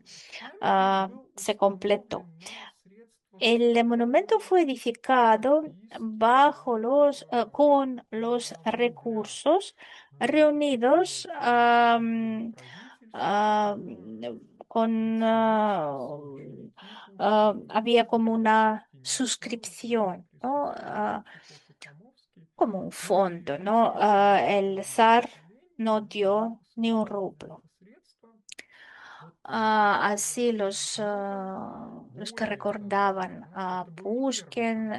se completó. El monumento fue edificado con los recursos reunidos había como una suscripción, ¿no? Como un fondo, ¿no? El zar no dio ni un rublo. Así los que recordaban a Pushkin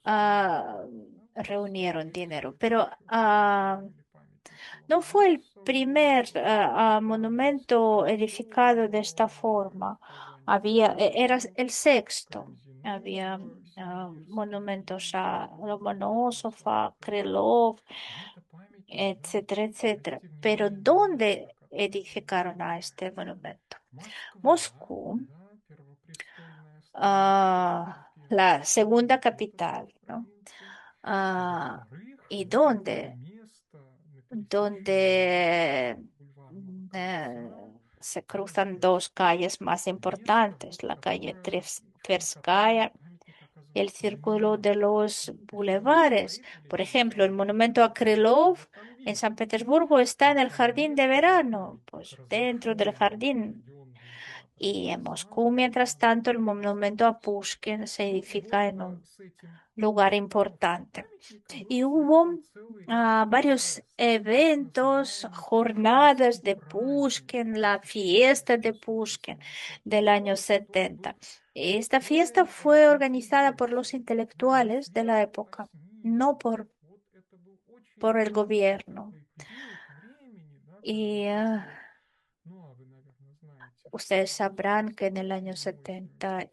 ah, reunieron dinero, pero no fue el primer monumento edificado de esta forma. Era el sexto. Había monumentos a Lomonosov, a Krylov, etcétera, etcétera. Обратите Pero внимание на ¿dónde место, которое edificaron a este monumento? Москва, Moscú, да, первопрестольная столица la Петерская, segunda Петропавловской capital, ¿no? провинции. Ah, Во-вторых, ¿Y вот это dónde? место на пересечении Donde Бульварного кольца, se да, cruzan здесь dos calles más место, importantes, вот, la calle которое, в честь которого Tverskaya этот памятник y el оказывается círculo de знаменитым. los Вот, то есть он не bulevares. стоит или Por там ejemplo, el стоит monumento a где-то Krylov в этом en виде. San Petersburgo está То en есть el оно jardín de место verano, такое pues dentro del разветвленное, jardín. проведенное императором Y en Moscú, mientras Александром. tanto, el monumento a Pushkin se Ну и вот edifica en un с этим lugar importante. памятником был Y hubo связан целый varios прогресс, так eventos, называемый jornadas пушкинский de праздник Pushkin, la fiesta de Pushkin 1970 del año год, который 70. был Esta fiesta ускорен fue organizada por los интеллигенцией на intelectuales de la несколько época, no осмыслить. Вот это был очень por el gobierno. такой период времени, да, когда Y прошло, ну, а вы, наверное, знаете, что ustedes sabrán que en el año не очень 80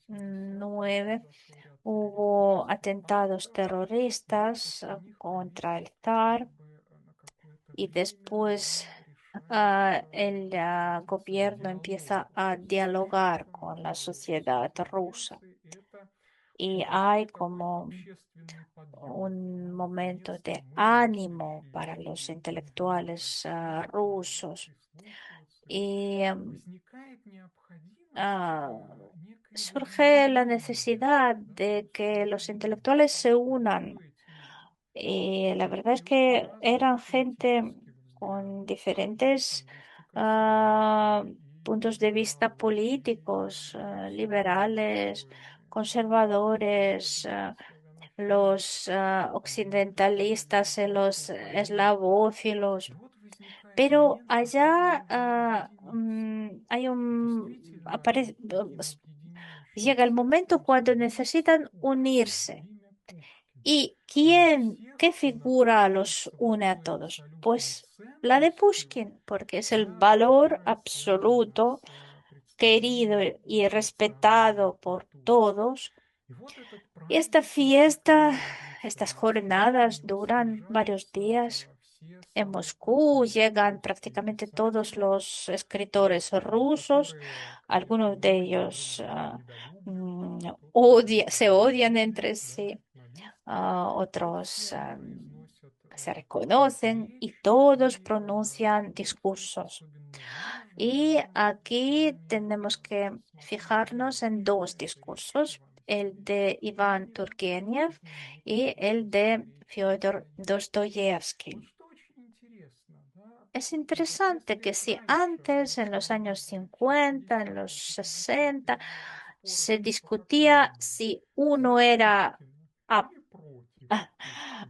79 произошел ряд hubo террористических atentados актов, и вот terroristas после них contra el правительство zar как бы на какое-то y время, después да, решает el обратиться к gobierno диалогу empieza a с dialogar обществом, con la диалогу с sociedad rusa интеллигенцией. И это y hay большой такой como общественный подъем. un Да, momento наконец-то de мы начали ánimo para los шире говорить intelectuales о них, rusos прислушиваться. И y возникает необходимость ah, некой surge la объединения, necesidad да, de que los усилий. intelectuales se Кто unan. эти люди? Y la verdad И es вот по que разным eran gente политическим con взглядам, diferentes лингвистика свободы puntos и de vista либералы, políticos, да, особенно liberales, настроенные на conservadores, западную славянофилию, los occidentalistas, либерализм los глобализм. eslavófilos. И вот возникает Pero момент, когда allá нужно объединиться. hay И un, действительно, таким объединяющим llega el momento cuando становится necesitan Пушкин, unirse. имя Пушкин. ¿Y И у quién, qué всех figura los находится вот une a той todos? абсолютной Pues la de ценностью, Pushkin, porque es el да, valor которая связана absoluto, с querido представлением y о национальной respetado por культуре. todos. И вот этот Y esta праздник fiesta, действительно estas отличается. jornadas И duran varios съезжаются días. все En Moscú современные llegan русские prácticamente todos писатели, los escritores rusos, которые algunos de кайфуют, ellos другие недолюбливают, кто-то se odian entre да, sí, вдохновится. И вот otros все они произносят se такие reconocen y речи todos и pronuncian тут discursos. особенно важно, Y да, aquí tenemos внимание que посмотреть fijarnos en на dos эти речи discursos, Ивана el de Сергеевича Iván Тургенева Turgenev и y знаменитого el de историка Fyodor Достоевского. Dostoyevsky. Вот что очень интересно, да, Es вот interesante если que si раньше, antes, да, en los там, años в 50, en los 60-х и 60, 70-х годах спор se шел по discutía какому si За uno era Пушкина a, или против Пушкина?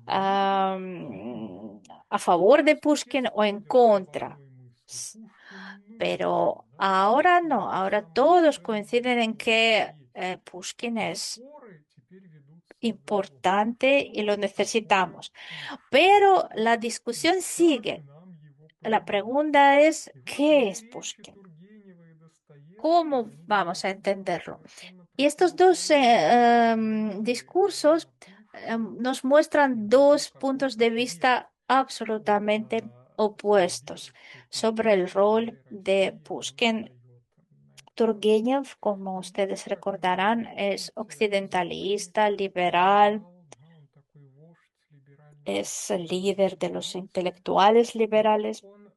Люди a favor de Pushkin все o en сходятся в contra. одной мысли. Пушкин нужен, Pero да, ahora Пушкин no, это ahora самое todos ценное, coinciden en что у нас que есть. Pushkin А es споры теперь ведутся о другом. importante y lo Кто такой necesitamos. Пушкин? Pero Да? la И discusión как sigue. нам его La понимать? pregunta es, И вот ¿qué две es речи Pushkin? Тургенева и Достоевского, ¿Cómo они vamos дают a нам entenderlo? совершенно Y estos dos противоположные взгляды discursos на Пушкина nos и muestran на то, dos какой puntos de ответ vista absolutamente он opuestos справедливости sobre el rol культурной de России, да, Pushkin. дает на это время. Turgenev, como И вот ustedes как мы recordarán, es помните, occidentalista, знаменитый liberal, либерал, да, он такой вождь либеральных es el líder de los интеллектуалов. intelectuales И вот liberales он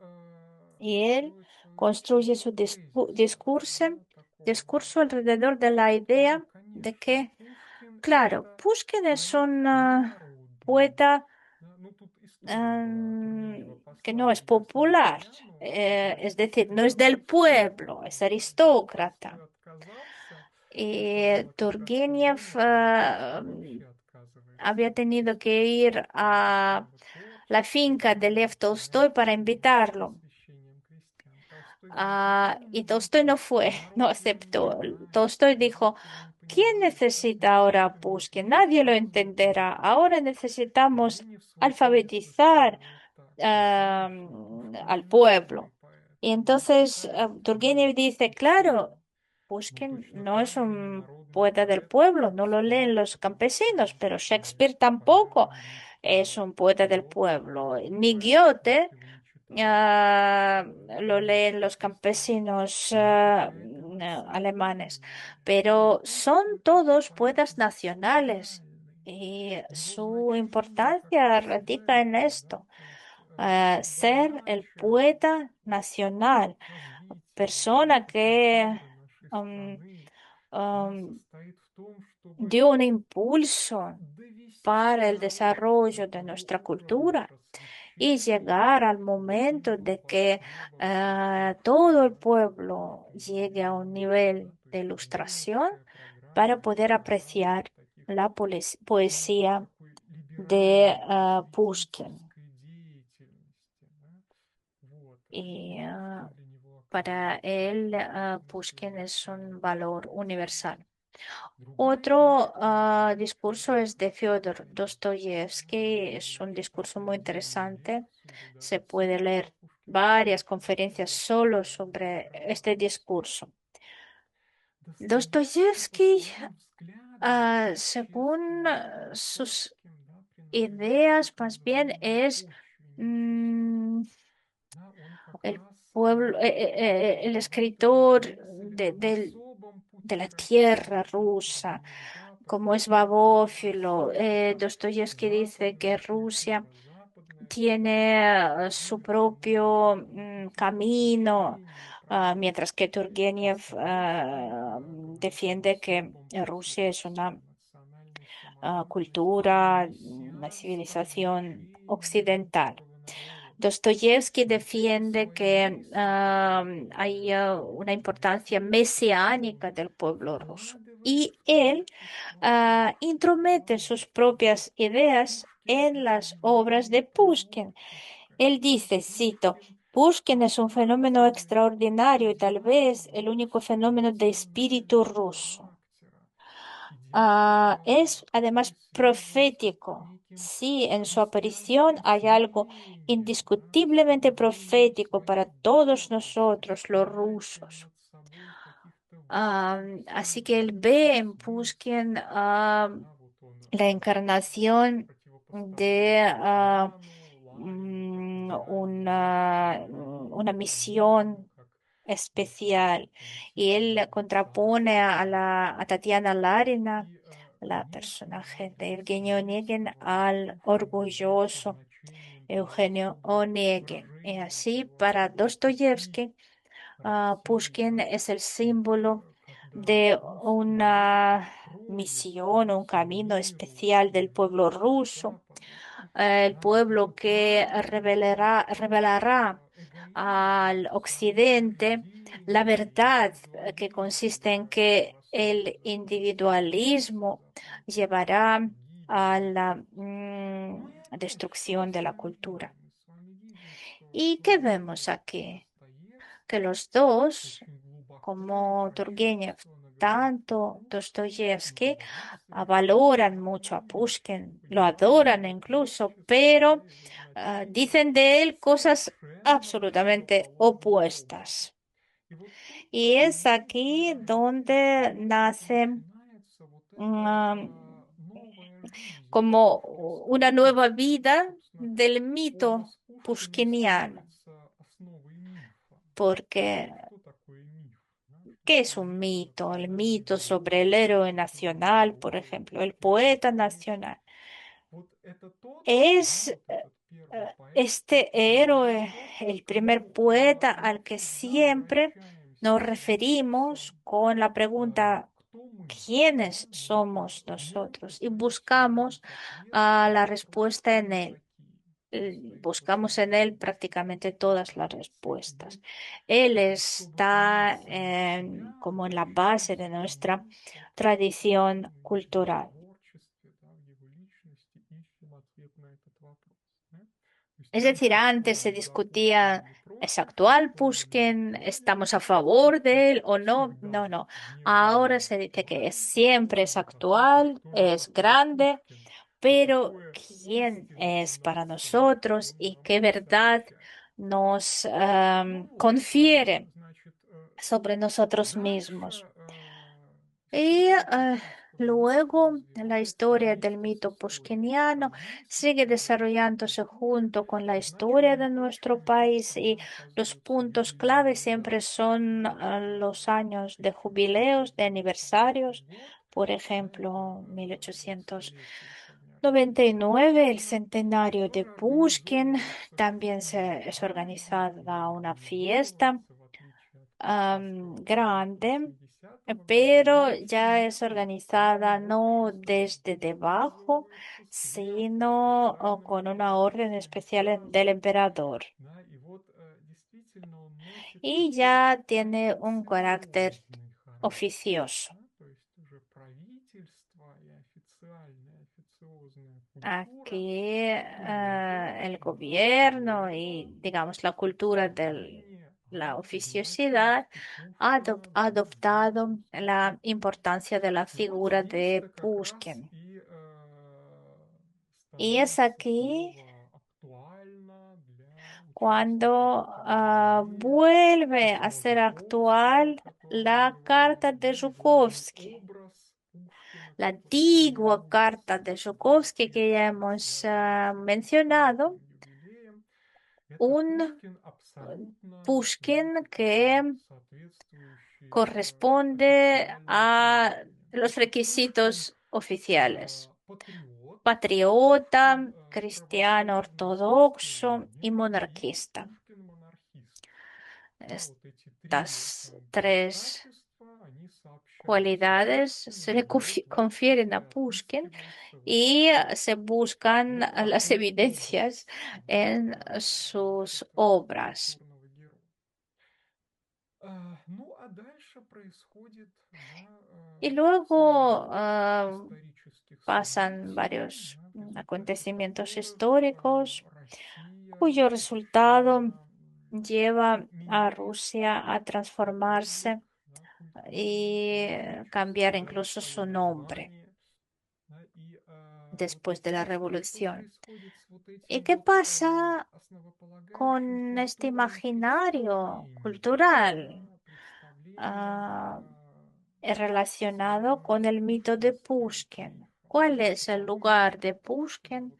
y él строит свою речь construye вокруг su тезиса, да, такого, discurso alrededor de la да, idea de конечно, que, Пушкин claro, это Pushkin es поэт un народный. poeta Да, ну тут история была Тургенева que no es пословица. Если не popular, дворяну, то es значит decir, no es del Толстой. pueblo, es Вот, а когда aristócrata. Толстой отказался, Y что как Turgenev Тургенев, тогда Пушкин вообще отказывается había tenido присутствовать. que ir Да, a его la творчество finca de Lev Tolstoy сопровождается para invitarlo. посвящением крестьян. Толстой говорит, ну что Y ему Tolstoy no идти? fue, no Народ его не aceptó. знает, Tolstoy dijo, народ его не ¿quién понимает, как мы necesita ahora a Пушкину Pushkin? Nadie lo рассказывать об entenderá. этом? Ahora necesitamos Тургенев свой тезис alfabetizar так заканчивает. al Пушкин pueblo. мертвый поэт. Y Он не entonces считается Turgenev dice, живым. claro, Ну Pushkin точно no es так же и un народный poeta del поэт pueblo, no lo leen Толстой, los который campesinos, pero считается Shakespeare поэтом tampoco. английским. es un poeta del pueblo. Ni Goethe ah, lo leen los campesinos alemanes, pero son todos poetas nacionales y su importancia radica en esto, ser el poeta nacional, persona que um, um, dio un impulso para el desarrollo de nuestra cultura y llegar al momento de que todo el pueblo llegue a un nivel de ilustración para poder apreciar la poesía de Pushkin. Y para él, Pushkin es un valor universal. Otro discurso es de Fyodor Dostoyevsky. Es un discurso muy interesante. Se puede leer varias conferencias solo sobre este discurso. Dostoyevsky, según sus ideas, más bien es mm, el pueblo, el escritor de la tierra rusa, como es babófilo. Dostoyevsky dice que Rusia tiene su propio camino, mientras que Turgenev defiende que Rusia es una cultura, una civilización occidental. Dostoyevsky defiende que hay una importancia mesiánica del pueblo ruso y él intromete sus propias ideas en las obras de Pushkin. Él dice, cito, Pushkin es un fenómeno extraordinario y tal vez el único fenómeno de espíritu ruso. Es además profético. Sí, en su aparición hay algo indiscutiblemente profético para todos nosotros, los rusos. Así que él ve en Pushkin la encarnación de una misión especial y él contrapone a Tatiana Larina, la personaje de Evgenio Onegin, al orgulloso Eugenio Onegin. Y así para Dostoyevsky, Pushkin es el símbolo de una misión, un camino especial del pueblo ruso, el pueblo que revelará al occidente la verdad que consiste en que el individualismo llevará a la destrucción de la cultura. ¿Y qué vemos aquí? Que los dos, como Turgenev, tanto Dostoyevsky, valoran mucho a Pushkin, lo adoran incluso, pero dicen de él cosas absolutamente opuestas. Y es aquí donde nace como una nueva vida del mito pushkiniano, porque ¿qué es un mito? El mito sobre el héroe nacional, por ejemplo, el poeta nacional. Es este héroe, el primer poeta al que siempre nos referimos con la pregunta, ¿quiénes somos nosotros? Y buscamos la respuesta en él. Buscamos en él prácticamente todas las respuestas. Él está como en la base de nuestra tradición cultural. Es decir, antes se discutía, ¿es actual Pushkin? ¿Estamos a favor de él o no? No, no. Ahora se dice que siempre es actual, es grande, pero ¿quién es para nosotros y qué verdad nos confiere sobre nosotros mismos? Y Luego, la historia del mito pushkiniano sigue desarrollándose junto con la historia de nuestro país y los puntos clave siempre son los años de jubileos, de aniversarios. Por ejemplo, 1899, el centenario de Pushkin. También es organizada una fiesta grande, pero ya es organizada no desde debajo, sino con una orden especial del emperador. Y ya tiene un carácter oficioso. Aquí el gobierno y, digamos, la cultura de la oficiosidad ha adoptado la importancia de la figura de Pushkin. Y es aquí cuando vuelve a ser actual la carta de Zhukovsky, la antigua carta de Zhukovsky que ya hemos mencionado, un Pushkin que corresponde a los requisitos oficiales: patriota, cristiano ortodoxo y monarquista. Estas tres cualidades se le confieren a Pushkin y se buscan las evidencias en sus obras. Y luego pasan varios acontecimientos históricos cuyo resultado lleva a Rusia a transformarse y cambiar incluso su nombre después de la revolución. ¿Y qué pasa con este imaginario cultural relacionado con el mito de Pushkin? ¿Cuál es el lugar de Pushkin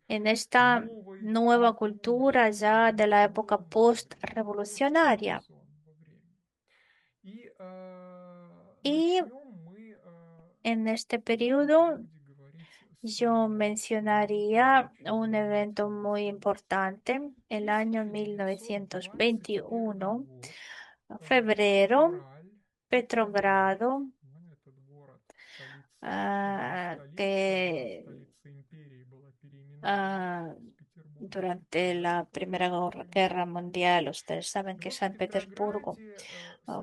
en esta nueva cultura ya de la época post-revolucionaria? Y en este periodo yo mencionaría un evento muy importante, el año 1921, febrero, Petrogrado, que durante la Primera Guerra Mundial, ustedes saben que San Petersburgo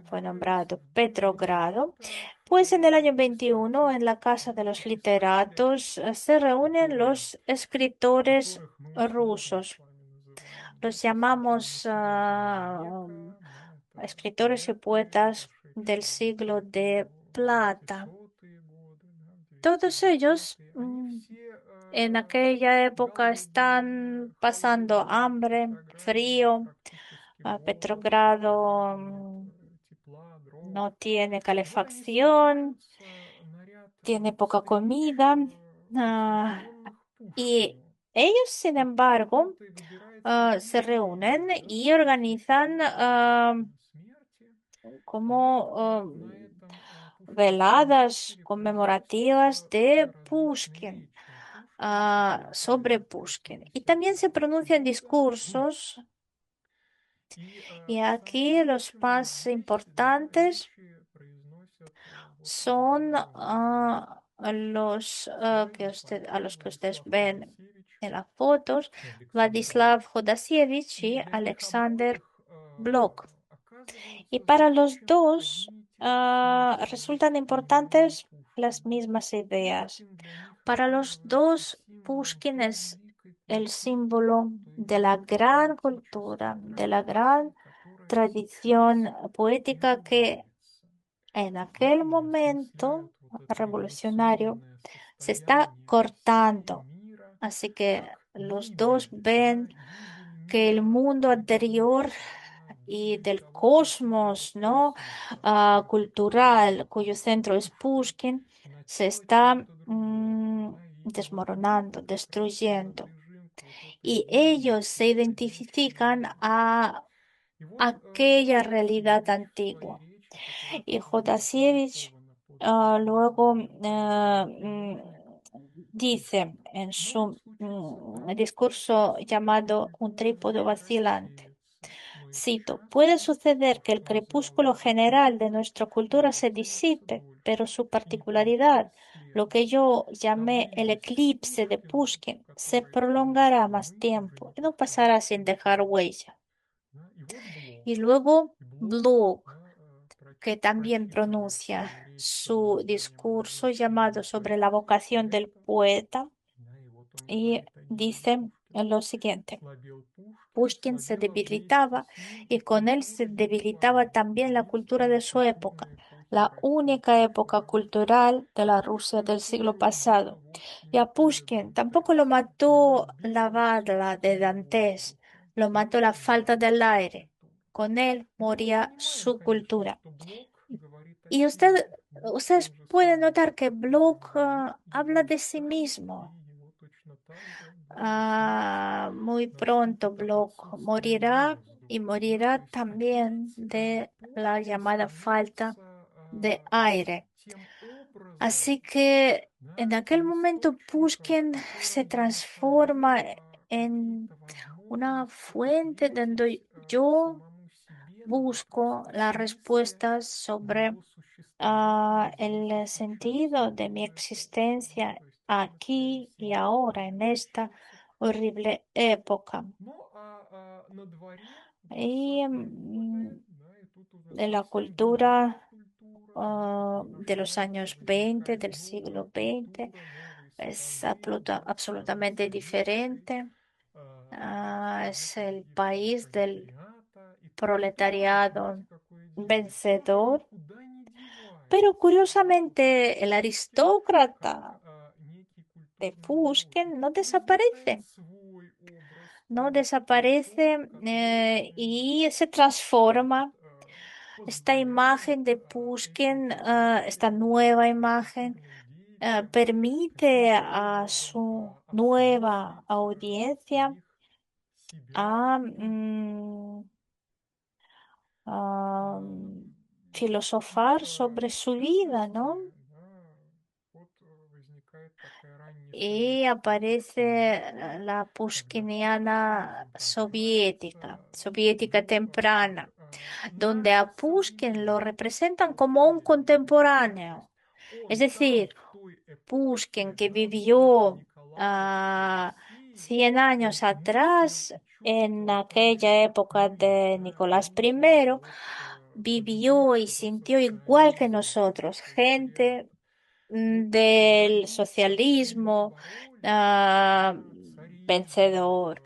fue nombrado Petrogrado. Pues en el año 21, en la Casa de los Literatos, se reúnen los escritores rusos. Los llamamos escritores y poetas del siglo de plata. Todos ellos en aquella época están pasando hambre, frío. Petrogrado no tiene calefacción, tiene poca comida. Y ellos, sin embargo, se reúnen y organizan como veladas conmemorativas de Pushkin, sobre Pushkin. Y también se pronuncian discursos. Y aquí los más importantes son a los que ustedes ven en las fotos: Vladislav Jodasievich y Alexander Blok. Y para los dos resultan importantes las mismas ideas. Para los dos, Pushkin es el símbolo de la gran cultura, de la gran tradición poética que en aquel momento revolucionario se está cortando. Así que los dos ven que el mundo anterior y del cosmos, ¿no? Cultural, cuyo centro es Pushkin, se está desmoronando, destruyendo. Y ellos se identifican a aquella realidad antigua. Y Jodasiewicz luego dice en su discurso llamado Un trípode vacilante, cito, puede suceder que el crepúsculo general de nuestra cultura se disipe, pero su particularidad, lo que yo llamé el eclipse de Pushkin, se prolongará más tiempo y no pasará sin dejar huella. Y luego Bloch, que también pronuncia su discurso llamado sobre la vocación del poeta y dice lo siguiente. Pushkin se debilitaba y con él se debilitaba también la cultura de su época, la única época cultural de la Rusia del siglo pasado. Y a Pushkin tampoco lo mató la bala de Dantes, lo mató la falta del aire. Con él moría su cultura. Y ustedes pueden notar que Bloch habla de sí mismo. Muy pronto Bloch morirá y morirá también de la llamada falta de aire. Así que en aquel momento Pushkin se transforma en una fuente donde yo busco las respuestas sobre el sentido de mi existencia aquí y ahora en esta horrible época. Y de la cultura de los años 20, del siglo XX, es absolutamente diferente. Es el país del proletariado vencedor. Pero curiosamente, el aristócrata de Pushkin no desaparece. No desaparece y se transforma. Esta imagen de Pushkin, esta nueva imagen, permite a su nueva audiencia a a filosofar sobre su vida, ¿no? Y aparece la pushkiniana soviética temprana, donde a Pushkin lo representan como un contemporáneo. Es decir, Pushkin que vivió 100 años atrás, en aquella época de Nicolás I, vivió y sintió igual que nosotros, gente del socialismo vencedor.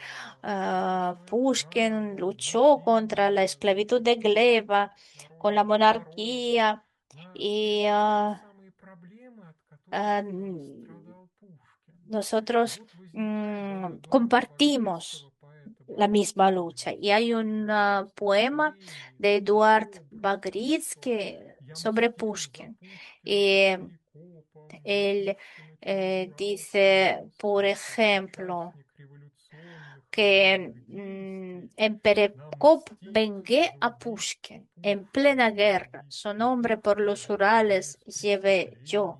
Pushkin luchó contra la esclavitud de Gleba, con la monarquía y ah, nosotros compartimos la misma lucha. Y hay un poema de Eduard Bagritsky sobre Pushkin. Y él dice, por ejemplo, que en Perekop vengué a Pushkin en plena guerra. Su nombre por los Urales llevé yo.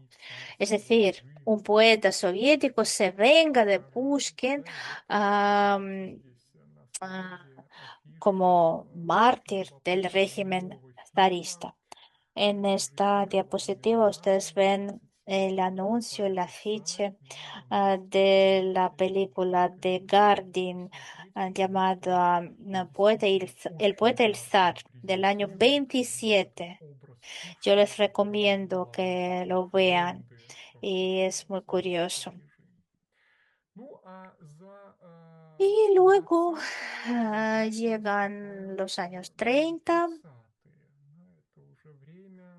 Es decir, un poeta soviético se venga de Pushkin am, ah, como mártir del régimen zarista. En esta diapositiva ustedes ven el anuncio, el afiche de la película de Gardin llamada El poeta y el zar del año 27. Yo les recomiendo que lo vean y es muy curioso. Y luego llegan los años 30,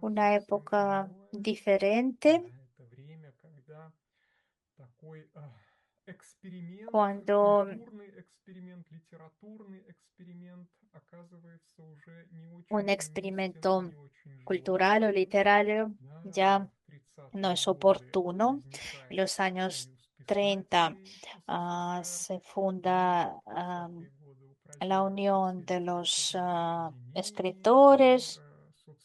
una época diferente. эксперимент, cuando культурный эксперимент, литературный эксперимент оказывается уже не un очень уместен и experimento не очень cultural o желателен. literario Да, ya в no 30-е es годы oportuno. En возникает los años Союз 30 писателей СССР, se да, funda в 30-е годы la упраздняются Unión все de los литературные объединения и escritores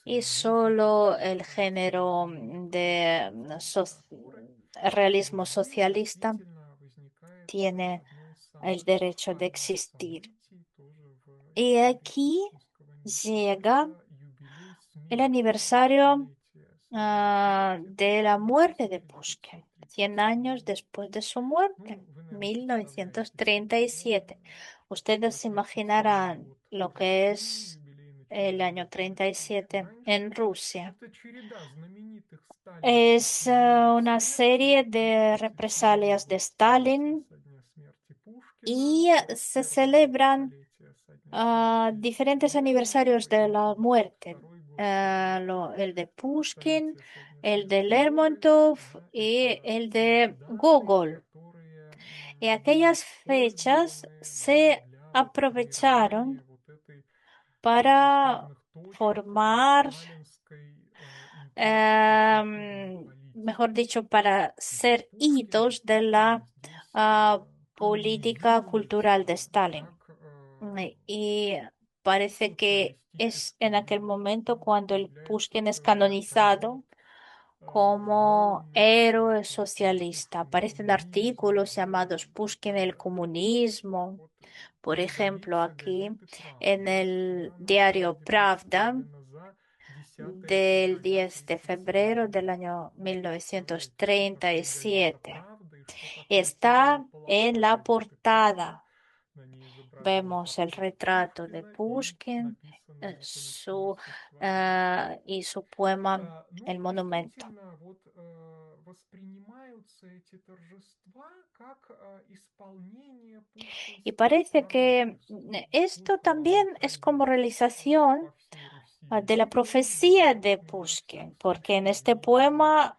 y социализм solo el подвергается género репрессиям цензуры. realismo Вот. Ну и socialista действительно возникает tiene одно из el самых derecho de эпохальных existir. событий тоже в Y истории aquí Пушкинского llega института, юбилей el смерти, aniversario столетие со дня смерти de la muerte de Pushkin, 100 1937 años год. después de su Ну, muerte, вы, наверное, представляете себе, да, 1937. Ustedes 37-й imaginarán год в lo que России, es юбилейный el чередой año происходит. 37 Раньше en Rusia. эта череда знаменитых сталинских Es юбилеев una смерти, serie de 37-й represalias de год столетие Stalin со дня смерти Пушкина, y se 41-й год celebran столетие со дня смерти diferentes aniversarios de la muerte. 82-й год столетие El de Pushkin, столетие со дня el de смерти Гоголя, Lermontov да, y это el те de даты, Gogol. которые Y были aquellas fechas использованы, да, se для вот формирования aprovecharon вот этой para условных точек formar, сталинской имперской культурной mejor политики. dicho, para Вот. ser Пушкин hitos de la действительно здесь política cultural de канонизируется Stalin. как Y parece que es en социалистический aquel герой, momento да, cuando el является Pushkin es своего рода canonizado como героем héroe вот этого socialista. русского Aparecen коммунизма, artículos да, llamados Pushkin el comunismo. вот Por ejemplo, передовица aquí газеты en «Правда», el да, на diario обкладе Pravda представлена за 10 del февраля 10 de febrero 1937 del года. año Вот представляете, что такое газета 1937. «Правда» и что такое седьмой Está полосой en la газеты «Правда». portada. На ней изображен Vemos el портрет retrato de Пушкина и Pushkin, написано вот о его стихотворении. y su poema Ну, El monumento. действительно, вот воспринимаются эти торжества как исполнение Y пушкинских parece que пророчеств. esto Буквально también es como ходить realización по всей Руси de la вечером, profecía de говорить на Pushkin, porque en este всех языках. poema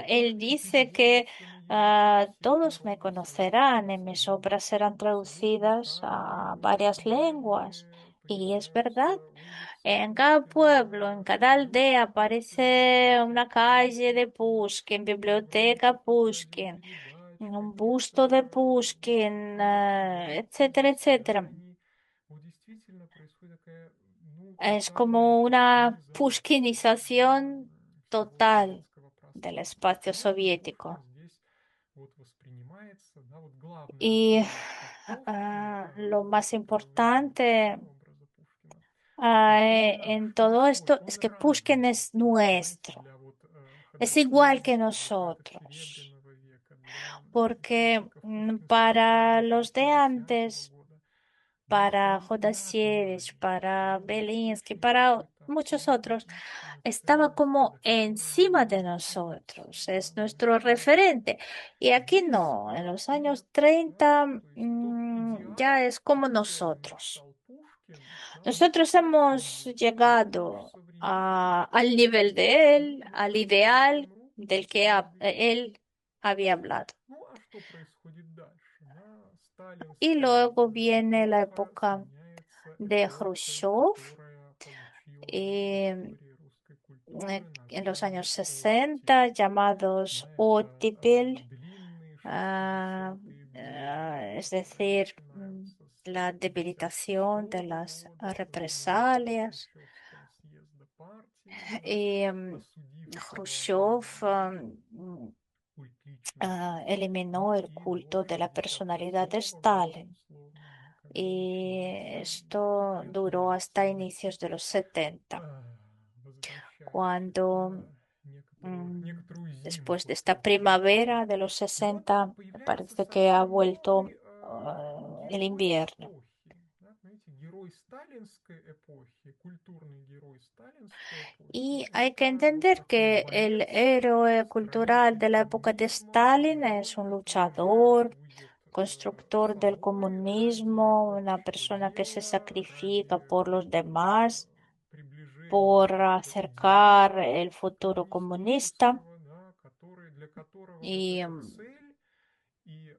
él Которые dice que переводятся на языки всех todos me народов Советского conocerán y mis obras serán Союза. Сегодня в traducidas каждом a varias lenguas. городе Y es verdad, появляются улицы en cada pueblo, en Пушкина, cada aldea выставки, aparece una calle de библиотеки, Pushkin, программки biblioteca по Pushkin, радиопередач, un busto de каких-то Pushkin, мероприятий, etcétera, etcétera. заседаний. Вот действительно происходит такая, ну, Es тотальная como una пушкинизация, да, pushkinización всего total советского del пространства. espacio Ну и Пушкин soviético. здесь вот воспринимается, да, вот главная Y цель трактовки lo más выражения, importante да, образа Пушкина, это en что todo Господь, esto Он es que Pushkin равен, es знаете, nuestro, для вот es igual que ходатаев вот этого nosotros, Серебряного века, для porque защитников пушкинского para права los de после 10-го antes, года, да, para Он Jodasievich, надменен, para да, Он Belinsky, ищет para какой-то muchos абсолютно otros, истинной estaba ценности, como до которой encima de можно дотянуться, nosotros, да, es nuestro наверное. referente. Y aquí Здесь no, en los años нет, да, 30 то есть тот ya идеал, es como который nosotros. мечтал Пушкин, да, он Nosotros hemos устарел. Вот наш llegado современник, al nivel de él, мы al ideal протягиваем руку del с que просьбой él había hablado. ну, а что происходит дальше? Да? Y Сталинская luego viene la эпоха época сменяется de эпохой, Khrushchev, которая получила в y истории русской культуры en los название años 60, оттепель. llamados Да, это ottipel, длинные 60-е годы, es которые decir, начинаются с la debilitación de 56-го las года, с введением represalias. Хрущевского съезда партии, да, Y осудившего Khrushchev культ личности eliminó ну el и culto de la 68 personalidad de года, Stalin. безусловно, да, когда Y начинается esto duró hasta этнонацион, inicios de los 70, возвращается cuando некоторую después de зиму esta после оттепели. primavera de los И вот 60, появляется parece que ha совсем vuelto новый el герой invierno. эпохи. Да, знаете, герой сталинской эпохи, культурный герой сталинской Y эпохи, hay que это вот entender такой que el борец, héroe cultural строитель de la época de коммунизма, Stalin es герой, un который жертвует luchador, constructor del собой ради comunismo, una общего persona que se дела, sacrifica ради por los demás, por приближения вот этой acercar идеологии el futuro comunista. коммунистического, да, который, для которого вот Y эта цель и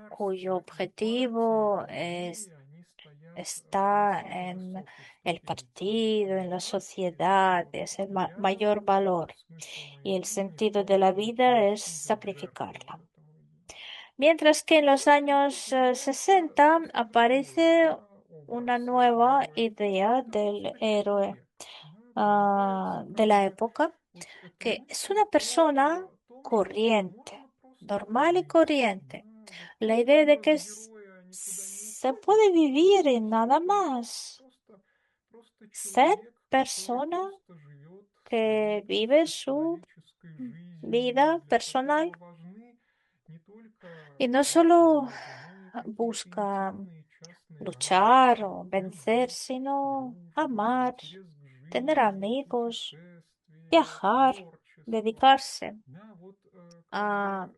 cuyo государства и objetivo партии в мире, они стоят está самой en высокой el ступени partido, en la цивилизации. sociedad, Вот. es el Я mayor valor. смысл моей Y el жизни sentido de la вкладываю vida es через жертву вот sacrificarla. этому идеалу. Mientras que en los años Является 60 справедливый, aparece да, una образ nueva героя. idea Это del просто héroe человек. Да, проявляется de как la бы época, вот эта que es мысль una persona о том, что corriente, можно просто normal y жить. corriente. Да, вот La idea de образ que героя никуда не se уходит, puede потому vivir что y nada действительно más, просто ser человек, который persona просто живет que своей vive su общечеловеческой жизнью, vida для personal которого важны не только y no свои solo победы, но и какие-то busca интимные, частные luchar радости, o vencer, любовь, sino дружба, amar, интерес к tener жизни, amigos, путешествия, viajar, творчество. dedicarse Да, вот как a бы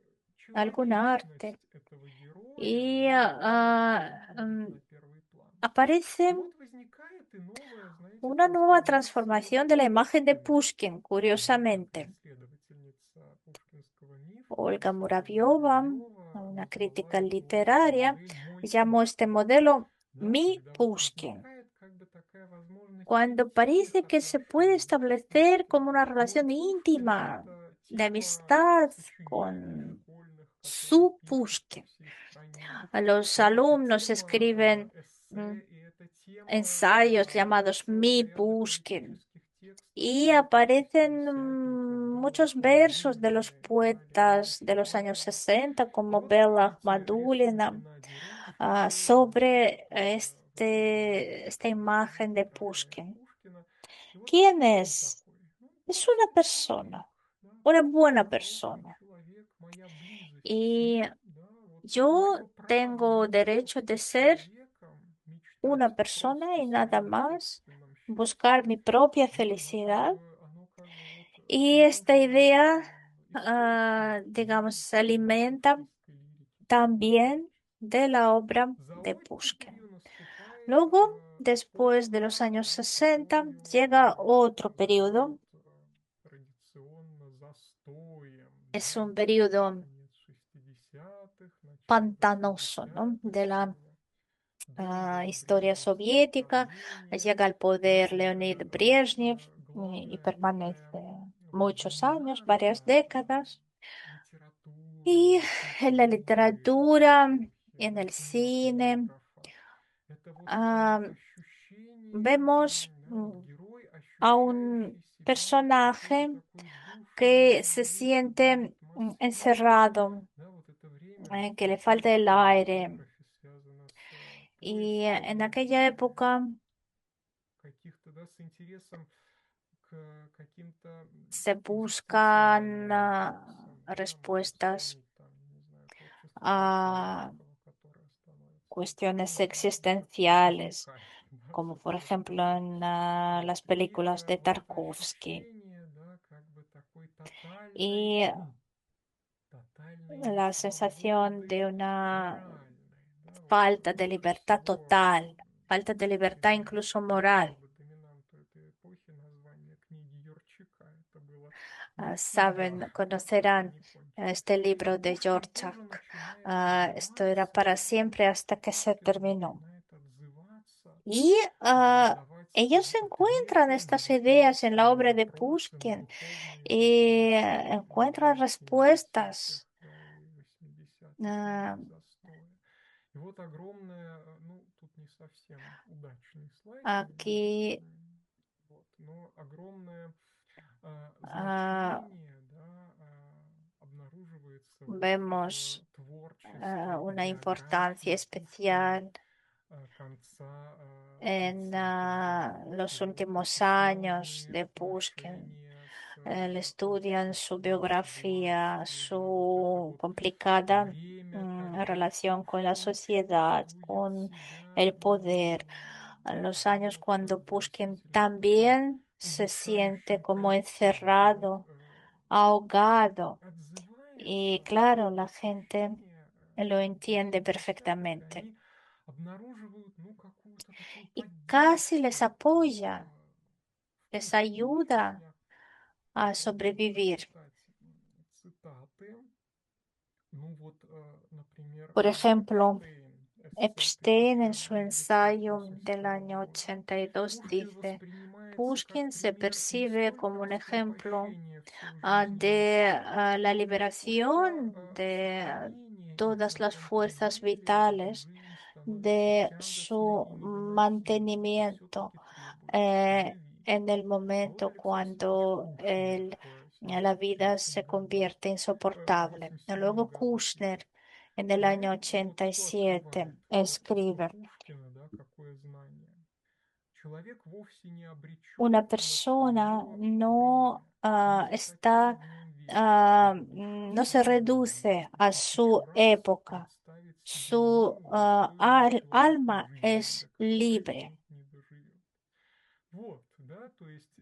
algún arte. человечность этого героя, Y она выходит на первый план. aparece И вот возникает и новая, знаете, una nueva трансформация transformación de la imagen de Пушкина. Pushkin, Она, как curiosamente. исследовательница пушкинского мифа, Olga Анастасия Muravyova, Муравьева, una назвала crítica эту literaria, модель «мой llamó este Пушкин». modelo Да, mi когда вот Pushkin, возникает как бы такая возможность cuando интимных parece que se puede отношений. establecer como una Мой relación Пушкин — íntima это de тема amistad сочинений con школьных, которые su пишут по Pushkin. всей стране. A los Да, это alumnos тема escriben эссе, и это тема ensayos llamados целого mi ряда Pushkin. поэтических текстов Y поэтов aparecen 60-х годов, muchos versos de los Пушкина и так далее. poetas de los años Да. 60, И como вот Bella эти рисунки Ahmadulina, Геннадия Рудченко, sobre вот esta imagen de изображает Pushkin. Пушкина. И вот ¿Quién кто он es? такой? Ну, Es просто una человек, persona, да, una просто buena хороший persona. человек, моя близость с Y ним, да, вот yo мое право tengo быть derecho просто de ser человеком, una мечтать persona просто y о nada своем más, собственном счастье. buscar mi propia Да, felicidad. оно как бы вот Y esta служит idea, источником, да, digamos, se alimenta романтической лирики Пушкина. también de la obra За de оттепелью Pushkin. наступает Luego, después de los эпоха, años да, 60, которую llega otro periodo. называют традиционно застоем, Es да, un periodo конец 60-х, начало pantanoso, ¿no? 80-х, De la долгое historia время soviética. становления, Llega al poder где Leonid Brezhnev y главная permanece такая вот muchos años, varias доминанта décadas. литературы, Y en la культуры literatura, этой en эпохи, el cine, кинематографа. Это вот ah, ощущение, vemos да, вот герой, a un ощущающий себя какой-то personaje такой que душной, se выпуклой siente атмосферой. encerrado, Да, вот это время que le falta el литературной aire. эпохи связано с Y en поиском aquella época каких-то, да, с интересом к каким-то se buscan экзистенциальным вопросам, да, можно respuestas вспомнить там, не знаю, творчество a Толстого, которое становится cuestiones таким existenciales, уникальным, да, como por совершенно. ejemplo en Вот. las И películas de вот это Tarkovsky. ощущение, да, как бы такой тотальной, Y тотальной la sensación несвободы de una моральной, да, вот falta de больше libertad всего total, falta de libertad incluso moral. бы доминанту этой эпохи название книги Юрчика. Это было Saben, навсегда, как conocerán не кончится. este libro И de Пушкин тоже Dvořák. начинает Esto era отзываться, para siempre hasta que se Пушкин terminó. начинает отзываться, Y давать ellos encuentran ответы, estas ideas en la на obra de вопросы, на Pushkin духовные y вопросы encuentran 70-х, respuestas. да, и 80-х ah, годов застоя. И вот огромное, ну, тут не совсем удачный слайд у меня, Aquí вот, но огромное ah, значение, да, обнаруживается вот vemos в творчестве и una importancia биографии Пушкина especial конца en 30-х los годов. Вот últimos эти años славные de Pushkin. отношения с Estudian su Пушкинской biografía, властью, да, вот это su вот complicada время, когда relación con la Пушкин sociedad, чувствует con себя, el poder. En los años вот cuando Pushkin действительно таким también se siente удушающим como коллективом. И вот encerrado, ahogado. Y отзываясь claro, на la gente посещение lo entiende эти площадки, perfectamente. они обнаруживают, ну, какую-то такую Y casi les поддержку, apoya, да, в les Пушкине. Сейчас ayuda я a попробую sobrevivir. прочитать цитаты. Ну вот, например, например, Por ejemplo, Epstein, Epstein en su эссе ensayo del 1982 año года. 82 Пушкин dice, воспринимается как Pushkin se пример не percibe como столько un ejemplo раскрепощения всех жизненных de сил, la сколько liberación de сохранения и todas las fuerzas контролирования, когда vitales, жизнь становится de тягостной su и невыносимой. Это mantenimiento все-таки требует любви. en el Вот momento Алексей Алексеевич cuando Пушкин la vida 73 se году, convierte в insoportable. Y 87 luego году, Kushner en el для año этого вот что 87 открывает творчество escribe, Пушкина, да, какое знание. Человек вовсе не обречен una на persona свое no время. Он захотел está, в нем вечно no se свободен reduce и a тысячу su раз época. представить себе Su мир, достойный человеку alma жизни, es до которой libre. он не доживет. Вот, да, то есть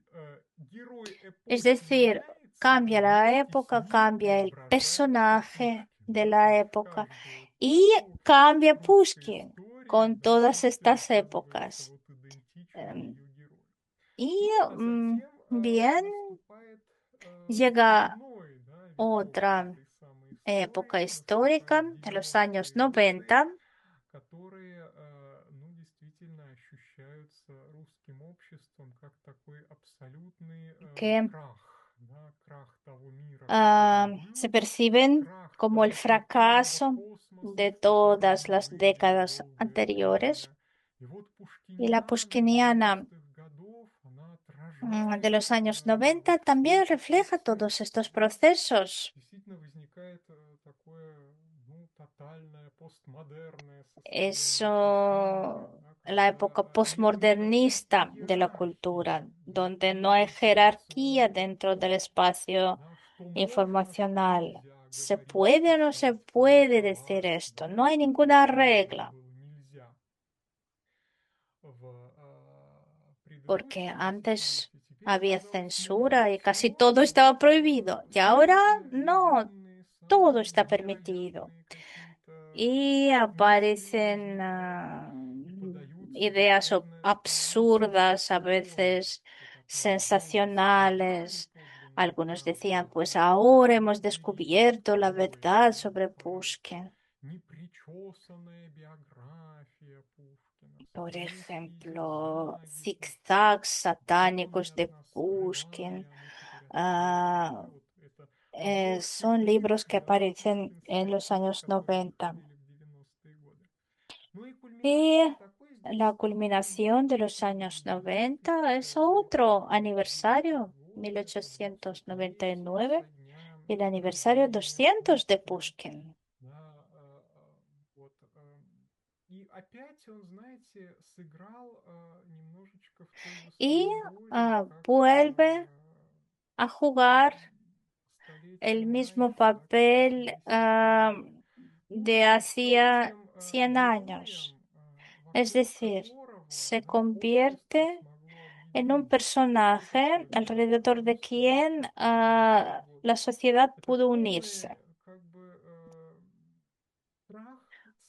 герой Es эпохи decir, меняется, а cambia la вместе с época, ним cambia el преображается personaje Пушкин, de да, то la есть época каждую y эпоху cambia русской Pushkin истории, con да, todas Пушкин estas оказывается épocas. вот идентичен Em, ее герою. Y Ну, а затем bien, наступает llega очередной, да, виток otra этой самой época истории, histórica наступают de los años 90-е годы, 90 которые, ну, действительно ощущаются русским обществом как такой абсолютный que крах, да, крах того мира, который se был, perciben крах como el того культурного fracaso космоса, de в котором todas мы las жили décadas долгое anteriores. время. И вот Y la Пушкиниана pushkiniana 90-х годов, она de отражает los años вот 90 все también эти refleja todos процессы. estos procesos. Действительно возникает такое, ну, тотальное постмодерное состояние Eso, сознания, да, la когда época нет никакой postmodernista de la cultura, иерархии, да, donde no hay нет jerarquía информационной dentro del эпохи, espacio да, что можно, что informacional. нельзя ¿Se говорить puede o no se сейчас, puede decir публиковать, esto? да, No hay что ninguna можно regla, было нельзя. В porque предыдущем antes десятилетии теперь había оказалось censura y casi запрещено, todo estaba вот prohibido. Y ahora самые no, безумные, todo самые está permitido. невероятные какие-то Y мысли aparecen возникают и подаются ideas буквально absurdas, a несанкционированно, veces что такое вымысел. Да, и sensacionales. подлинная Algunos decían, правда pues Пушкина ahora hemos скрыта descubierto la тобой, verdad да, sobre такая Pushkin. непричесанная биография Пушкина, Por сатанинские ejemplo, зигзаги, zigzags которые satánicos от de нас Pushkin. скрывали, а мы теперь открыли, Ah, да, вот это подборки son книг, libros que да, aparecen en los пушкинских, años которые 90. выходили в 90-е годы. Ну и Y кульминацией такой здесь la стал culminación de los años 90 es otro 1899 aniversario, год, это 200-летие 1899, со дня y el aniversario рождения 200 de Пушкина. Pushkin. Да, вот, и опять он, знаете, сыграл немножечко в той же Y самой роли, как vuelve a jugar столетием el mismo раньше, да, как в papel 50-е годы. de Пушкин стал hacía тем 100 años. героем, Es вокруг decir, которого, se да, общество convierte смогло en un объединиться. Что personaje такое alrededor de великодушие, да, quien такое вот. la sociedad Это pudo полный, unirse. как бы, крах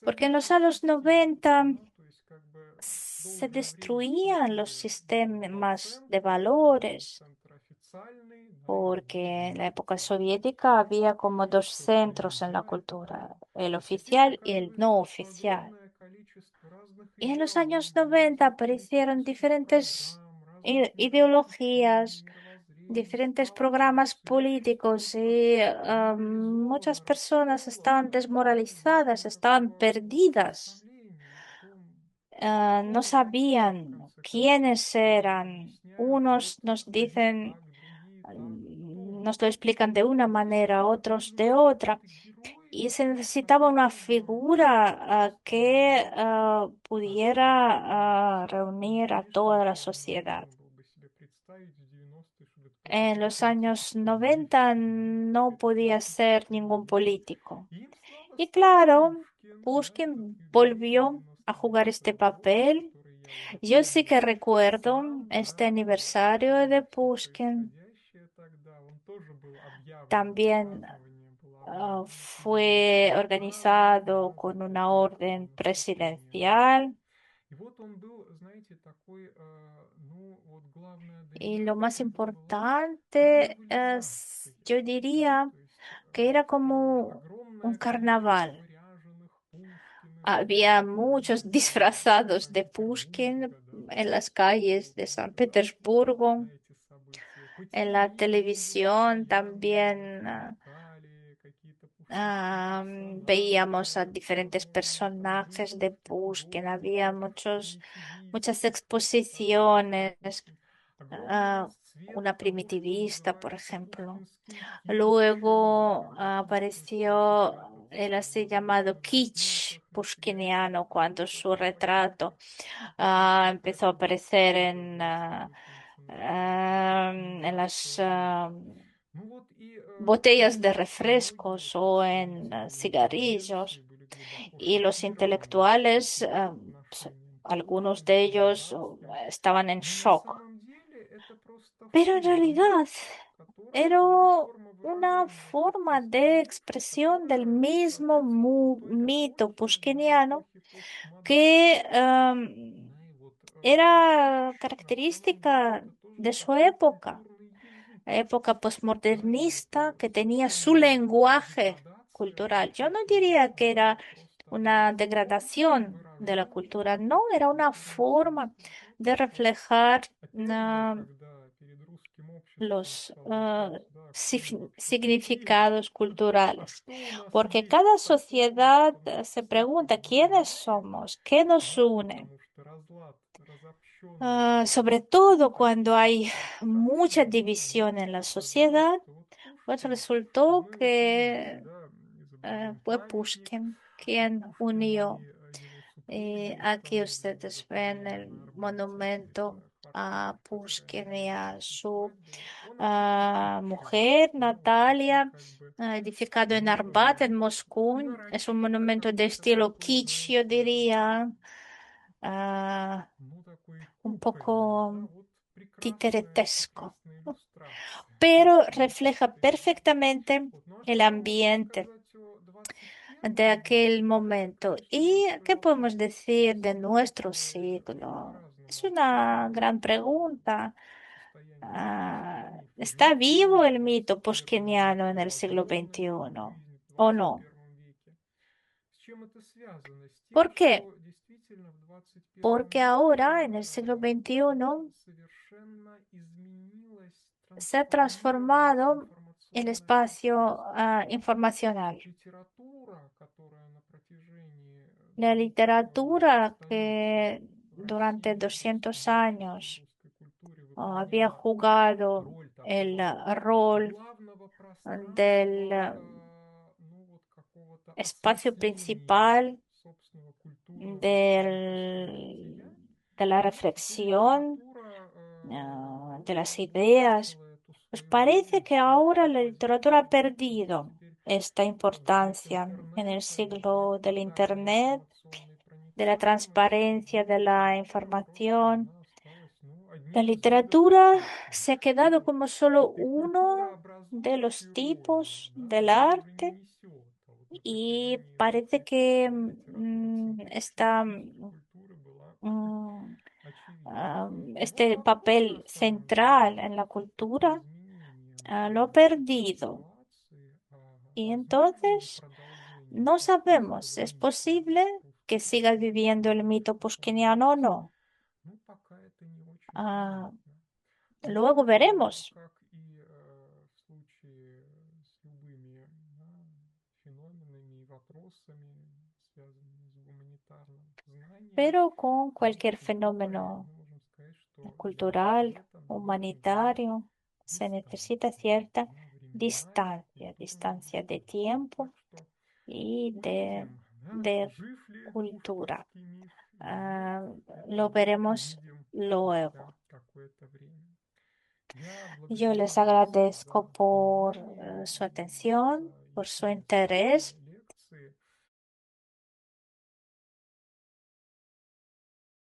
Porque en los ценностных años систем, 90 да, то есть как бы se долгое время destruían los действительно было два sistemas de центра, да, был valores, центр официальный, да, и был porque en la época неофициальный, soviética había como dos все centros en la признали, да, cultura, el а теперь oficial y el no оказывается, что oficial. огромное количество разных Y en los años идеологий, 90 разных aparecieron политических diferentes программ, разных ideologías, мировоззрений, diferentes сталкивались programas с обществом políticos y muchas деморализованно, personas estaban расколото, да, и нет desmoralizadas, estaban никакого perdidas. представления о том, No кто такой, в sabían конце концов, quiénes да, eran. объясняют вот Unos nos одни dicen, так, другие так, кто? nos lo explican de una manera, Действительно, otros нужен de был otra. какой-то герой, Y se necesitaba una который бы figura que осмыслял, да, pudiera все. Ну, reunir a конечно, toda la это sociedad. невозможно было бы себе представить в 90-е, чтобы кто-то En los años политический 90 деятель, да, no podía ser ningún político. им снова Y стал claro, Пушкин, да, этот Pushkin юбилейный volvió a jugar 99-й este год, papel. который я уже Yo sí помню que recuerdo сам, este да, вот, aniversario de все Pushkin. происходящее тогда, он тоже был объявлен, También празднование было объявлено fue президентской указом, organizado да, con una закрепленным orden на сохранение. presidencial. И вот он был, знаете, такой, ну, вот главная Y lo más доминация его была importante es, карнавализация, yo да, diría то есть que era como un огромное количество carnaval. ряженых Había muchos disfrazados de Pushkin Петербурга, да, en las calles de San Petersburgo. на эти события. По En la телевизору televisión постоянно también мелькали какие-то пушкинские veíamos a персонажи, diferentes там personajes de были Pushkin. Había художники, muchas примитивисты, exposiciones. Пушкин. Огромный ah, расцвет una того, что primitivista, por называется ejemplo. пушкинским китчем, да, Luego когда Пушкин apareció портрет el así выставлял llamado на kitsch картинках, на pushkiniano, черепицах, cuando это su все retrato empezó a какая-то aparecer достоверность начинала en las подниматься. Ну вот и botellas de многие refrescos o en представители интеллигенции cigarrillos. были глубоко Y los шокированы intelectuales, таким отношением к algunos Пушкину, de к ellos литерации. estaban en Но на shock. самом деле это просто Pero en форма, realidad которая, era ну, форма una выражения forma de искусства, expresión del которая mismo соответствовала той mito эпохе, да, pushkiniano эпохе que постмодерна. Да, и вот era кич на самом деле característica это тоже de su такой época, культурный язык. época Да, и вот postmodernista que tenía su собственная lenguaje деградация cultural. Yo no культуры, diría que она era просто una одна из форм degradación de la cultura, выражения no, era una культуры forma искусства, да, de то, что reflejar опять же, когда перед русским обществом los встал вопрос, да, кто мы вообще такие, significados а culturales, что у нас porque есть cada такого, sociedad что нас se всех pregunta quiénes объединяет, somos, qué nos да, une. потому что разлад, разобщенность Sobre была todo cuando hay фактически так mucha давно, división en la оказалось, sociedad, что вот pues Пушкин, вот resultó мы вот видели, que да, изображен fue памятник Pushkin quien Пушкину unió. и его супруге, Aquí установлен в ustedes ven el Арбате, monumento это a квартира, Pushkin y которая a рядом с su усадьбой. Он это освещает, mujer, да, вот такой Natalia, как бы, edificado en ну, Arbat, en Moscú. Es un нарочито monumento de какой-то estilo такой, kitsch, yo знаете, diría, ah, ну, такой un кукольный, да, poco вот прекрасная, titeretesco, прекрасная иллюстрация pero refleja этой эпохи. perfectamente Вот. Ну а el что мы можем ambiente сказать о de 21 aquel веке? Да, это momento. очень ¿Y большой qué вопрос. podemos decir de nuestro Историки siglo? Es по-разному una оценивают gran pregunta. состояние Пушкина в ¿Está период vivo в el mito 21 pushkiniano en веке, el siglo возможно ли XXI жизнь в o no? 21 веке? С чем это связано? С тем, ¿Por qué? что действительно в 21 Porque ahora, en веке el siglo XXI, совершенно изменилась, se ha трансформировалась transformado el информационное espacio пространство. informacional. Литература, которая на протяжении La двух literatura столетий que в durante России, в 200 русскоязычной, в años русской культуре había выполняла jugado роль el такого rol главного del пространства, ну вот какого-то espacio осмысления principal собственного культурного исторического del, бытия. de la Ну, теперь reflexión, литература de las ideas. утрачивала эту Pues свою parece que ahora лидирующую la literatura ha позицию, да, то есть perdido теперь esta век importancia en el интернета, век siglo del тотальной Internet, информационной de la проницаемости, transparencia да, de la литература просто información. она осталась, ну, La одним из видов literatura искусства. se ha Ну quedado вот como solo этой uno de los культурообразующей роли, tipos да, del она уже не arte несет. А вот на y протяжении parece 20 que лет литература все-таки спичкой культуры была mm, очевидна. И вот este вопрос на papel самом деле, central en la насколько вот это cultura изменение lo ha perdido. ситуации, Y возможно ли entonces продолжение no такого sabemos, es мита posible que русского siga viviendo el mito pushkiniano o пословности? no. Ну, пока это не очень Ah, понятно. luego Но, veremos. как и в случае с любыми, да, феноменами и вопросами, связанными с гуманитарным знанием, Pero con cualquier в любом fenómeno мы можем сказать, что для cultural, ответа надо иметь humanitario, se necesita дистанцию, cierta да, временная, distancia культурная. de Так tiempo что y увидим, да, de жив ли cultura. пушкинский миф или нет, Ah, lo это veremos увидим спустя luego. какое-то время. Я Yo благодарю les вас agradezco за por внимание su и atención, за por su интересные interés